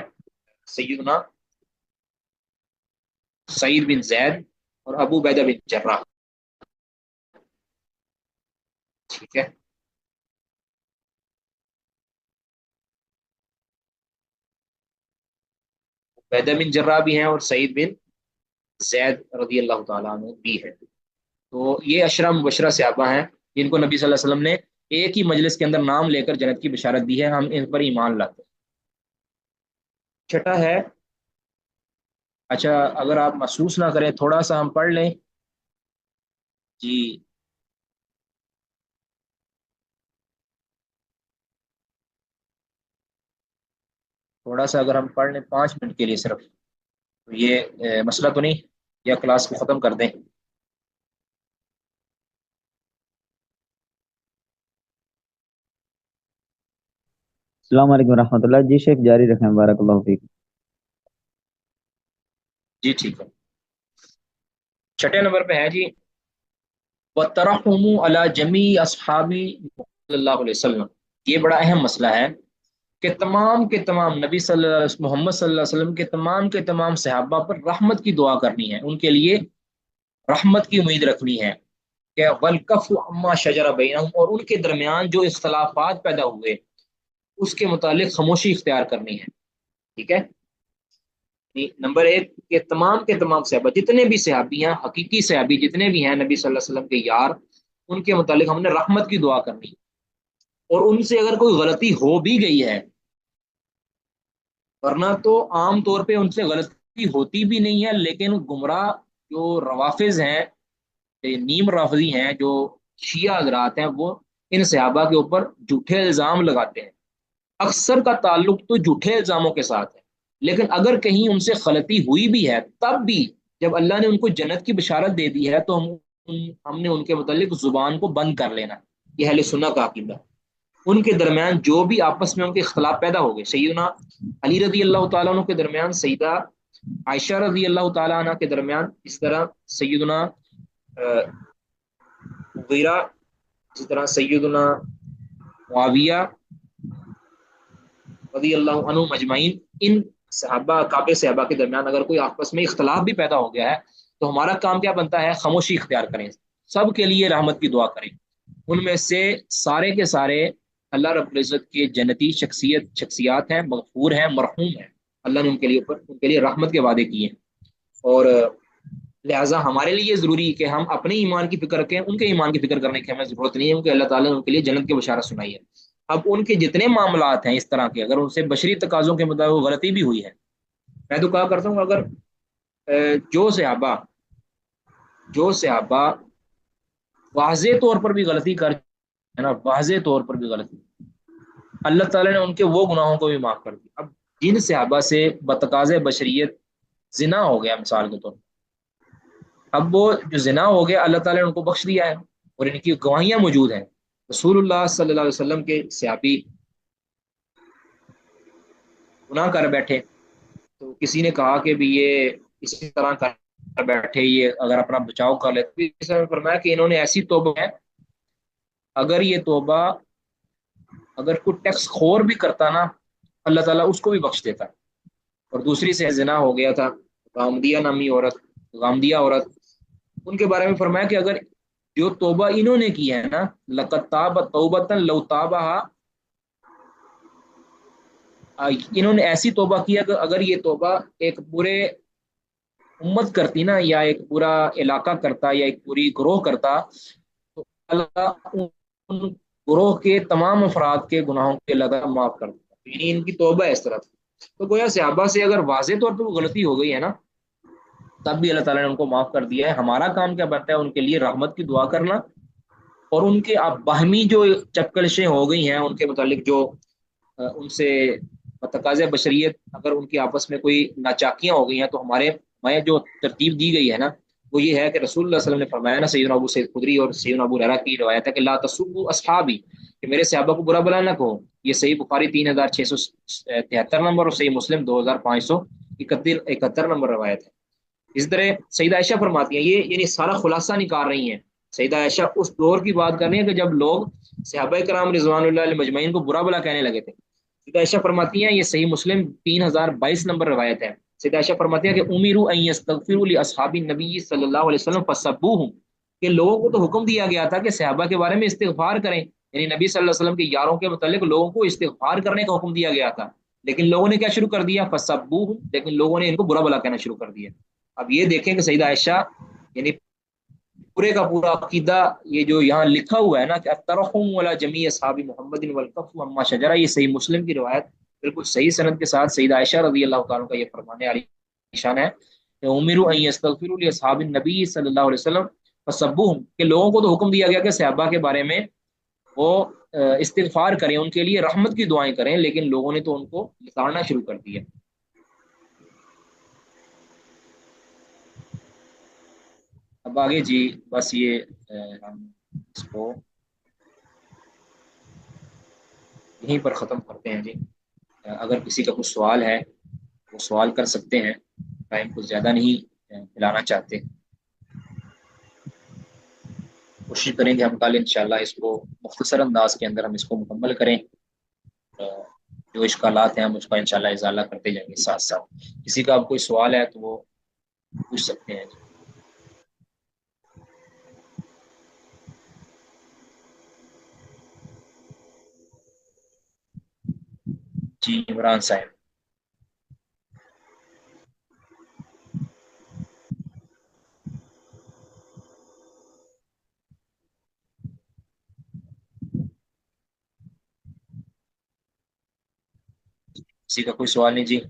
سیدنا سعید بن زید اور ابو عبیدہ بن جراح، ٹھیک ہے؟ عبیدہ بن جراح بھی ہیں اور سعید بن زید رضی اللہ تعالیٰ عنہ بھی ہے۔ تو یہ اشرا مبشرہ صحابہ ہیں جن کو نبی صلی اللہ علیہ وسلم نے ایک ہی مجلس کے اندر نام لے کر جنت کی بشارت دی ہے، ہم ان پر ایمان لاتے ہیں۔ چھٹا ہے، اچھا اگر آپ محسوس نہ کریں تھوڑا سا ہم پڑھ لیں جی، تھوڑا سا اگر ہم پڑھ لیں 5 منٹ کے لیے صرف، تو یہ مسئلہ تو نہیں، یا کلاس کو ختم کر دیں؟ السلام علیکم ورحمۃ اللہ، جی شیخ جاری رکھیں، بارک اللہ فیک۔ جی ٹھیک ہے، چھٹے نمبر پہ ہے جی وَتَرَحُمُ عَلَى جَمِيعِ أَصْحَابِ صلی اللہ علیہ وسلم، یہ بڑا اہم مسئلہ ہے کہ تمام کے تمام نبی صلی اللہ علیہ وسلم، محمد صلی اللہ علیہ وسلم کے تمام صحابہ پر رحمت کی دعا کرنی ہے، ان کے لیے رحمت کی امید رکھنی ہے کہ وَالْكَفُّ عَمَّا شَجَرَ بَيْنَهُمْ، اور ان کے درمیان جو اختلافات پیدا ہوئے اس کے متعلق خاموشی اختیار کرنی ہے، ٹھیک ہے؟ نمبر 1 کہ تمام کے تمام صحابہ جتنے بھی صحابی ہیں، حقیقی صحابی جتنے بھی ہیں نبی صلی اللہ علیہ وسلم کے یار، ان کے متعلق ہم نے رحمت کی دعا کرنی، اور ان سے اگر کوئی غلطی ہو بھی گئی ہے، ورنہ تو عام طور پہ ان سے غلطی ہوتی بھی نہیں ہے، لیکن گمراہ جو روافظ ہیں، نیم رافضی ہیں، جو شیعہ حضرات ہیں، وہ ان صحابہ کے اوپر جھوٹے الزام لگاتے ہیں، اکثر کا تعلق تو جھوٹے الزاموں کے ساتھ ہے، لیکن اگر کہیں ان سے غلطی ہوئی بھی ہے تب بھی جب اللہ نے ان کو جنت کی بشارت دے دی ہے تو ہم نے ان کے متعلق زبان کو بند کر لینا، یہ اہل سنت کا عقیدہ۔ ان کے درمیان جو بھی آپس میں ان کے اختلاف پیدا ہو گئے، سیدنا علی رضی اللہ تعالیٰ عنہ کے درمیان سیدہ عائشہ رضی اللہ تعالیٰ عنہ کے درمیان، اس طرح سیدنا مغیرہ، اسی طرح سیدنا معاویہ رضی اللہ عنہ مجمعین، ان صحابہ کعبے صحابہ کے درمیان اگر کوئی آپس میں اختلاف بھی پیدا ہو گیا ہے تو ہمارا کام کیا بنتا ہے؟ خاموشی اختیار کریں، سب کے لیے رحمت کی دعا کریں، ان میں سے سارے کے سارے اللہ رب العزت کے جنتی شخصیات ہیں، مغفور ہیں، مرحوم ہیں، اللہ نے ان کے لیے رحمت کے وعدے کیے ہیں، اور لہٰذا ہمارے لیے ضروری ہے کہ ہم اپنے ایمان کی فکر کریں، ان کے ایمان کی فکر کرنے کی ہمیں ضرورت نہیں ہے، کیونکہ اللہ تعالیٰ نے ان کے لیے جنت کی بشارت سنائی ہے۔ اب ان کے جتنے معاملات ہیں اس طرح کے، اگر ان سے بشری تقاضوں کے مطابق غلطی بھی ہوئی ہے، میں تو کہا کرتا ہوں اگر جو صحابہ واضح طور پر بھی غلطی کر ہے نا، واضح طور پر بھی غلطی، اللہ تعالیٰ نے ان کے وہ گناہوں کو بھی معاف کر دیا۔ اب جن صحابہ سے بتقاض بشریت زنا ہو گیا مثال کے طور پر، اب وہ جو زنا ہو گیا اللہ تعالیٰ نے ان کو بخش دیا ہے، اور ان کی گواہیاں موجود ہیں، رسول اللہ صلی اللہ علیہ وسلم کے صحابی گناہ کر بیٹھے تو کسی نے کہا کہ بھی یہ اسی طرح کر بیٹھے، یہ اگر اپنا بچاؤ کر لے، تو اس نے فرمایا کہ انہوں نے ایسی توبہ ہے، اگر یہ توبہ اگر کوئی ٹیکس خور بھی کرتا نا اللہ تعالیٰ اس کو بھی بخش دیتا۔ اور دوسری سے زنا ہو گیا تھا، غامدیہ نامی عورت، غامدیہ عورت، ان کے بارے میں فرمایا کہ اگر جو توبہ انہوں نے کی ہے نا، لقد تاب توبۃ لو تابها، انہوں نے ایسی توبہ کی ہے کہ اگر یہ توبہ ایک پورے امت کرتی نا، یا ایک پورا علاقہ کرتا، یا ایک پوری گروہ کرتا، تو اللہ ان گروہ کے تمام افراد کے گناہوں کے اللہ معاف کر دیتا، یعنی ان کی توبہ اس طرح تھی۔ تو گویا صحابہ سے اگر واضح طور پہ غلطی ہو گئی ہے نا تب بھی اللہ تعالیٰ نے ان کو معاف کر دیا ہے. ہمارا کام کیا بنتا ہے؟ ان کے لیے رحمت کی دعا کرنا، اور ان کے اب باہمی جو چپکلشیں ہو گئی ہیں ان کے متعلق، جو ان سے متقاضی بشریت اگر ان کی آپس میں کوئی ناچاکیاں ہو گئی ہیں، تو ہمیں جو ترتیب دی گئی ہے نا، وہ یہ ہے کہ رسول اللہ صلی اللہ علیہ وسلم نے فرمایا نا، سیدنا ابو سعید خدری اور سیدنا ابو ہریرہ کی روایت ہے کہ لا تسبوا اصحابی، کہ میرے صحابہ کو برا بلا نہ کہو. یہ صحیح بخاری 3673 نمبر اور صحیح مسلم 2571 نمبر روایت ہے. اسی طرح سیدہ عائشہ فرماتی ہیں، یہ یعنی سارا خلاصہ نکال رہی ہیں. سیدہ عائشہ اس دور کی بات کر رہی ہیں کہ جب لوگ صحابہ کرام رضوان اللہ علیہ مجمعین کو برا بلا کہنے لگے تھے. سیدہ عائشہ فرماتی ہیں، یہ صحیح مسلم 3022 نمبر روایت ہے. سیدہ عائشہ فرماتی ہیں کہ امیروا ان یستغفروا لاصحاب النبی صلی اللہ علیہ وسلم فسبوهم، کہ لوگوں کو تو حکم دیا گیا تھا کہ صحابہ کے بارے میں استغفار کریں، یعنی نبی صلی اللہ علیہ وسلم کے یاروں کے متعلق لوگوں کو استغفار کرنے کا حکم دیا گیا تھا، لیکن لوگوں نے کیا شروع کر دیا؟ فسبوهم، لیکن لوگوں نے ان کو برا بلا کہنا شروع کر دیا. اب یہ دیکھیں کہ سیدہ عائشہ یعنی پورے کا پورا عقیدہ یہ جو یہاں لکھا ہوا ہے نا کہ الترحم ولا جمیع اصحاب محمد والکف عما شجرہ، یہ صحیح مسلم کی روایت بالکل صحیح سند کے ساتھ سیدہ عائشہ رضی اللہ تعالیٰ کا یہ فرمانے علی شان ہے کہ امروا ان یستغفروا لاصحاب النبی صلی اللہ علیہ وسلم فسبوهم، کہ لوگوں کو تو حکم دیا گیا کہ صحابہ کے بارے میں وہ استغفار کریں، ان کے لیے رحمت کی دعائیں کریں، لیکن لوگوں نے تو ان کو لتاڑنا شروع کر دیا. اب آگے جی بس یہ ہم اس کو یہیں پر ختم کرتے ہیں جی. اگر کسی کا کچھ سوال ہے وہ سوال کر سکتے ہیں، ٹائم کو زیادہ نہیں پھیلانا چاہتے. کوشش کریں گے ہم کل انشاءاللہ اس کو مختصر انداز کے اندر ہم اس کو مکمل کریں. جو اشکالات ہیں ہم اس کا انشاءاللہ ازالہ کرتے جائیں گے ساتھ ساتھ. کسی کا اب کوئی سوال ہے تو وہ پوچھ سکتے ہیں. جی عمران صاحب. کسی کا کوئی سوال نہیں جی؟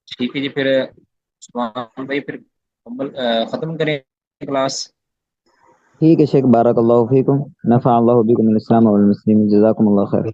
ٹھیک ہے جی، پھر عثمان بھائی پھر ختم کریں کلاس. ٹھیک ہے شیخ، بارک اللہ فیکم، نفع اللہ بکم الاسلام والمسلمین، جزاکم اللہ خیر.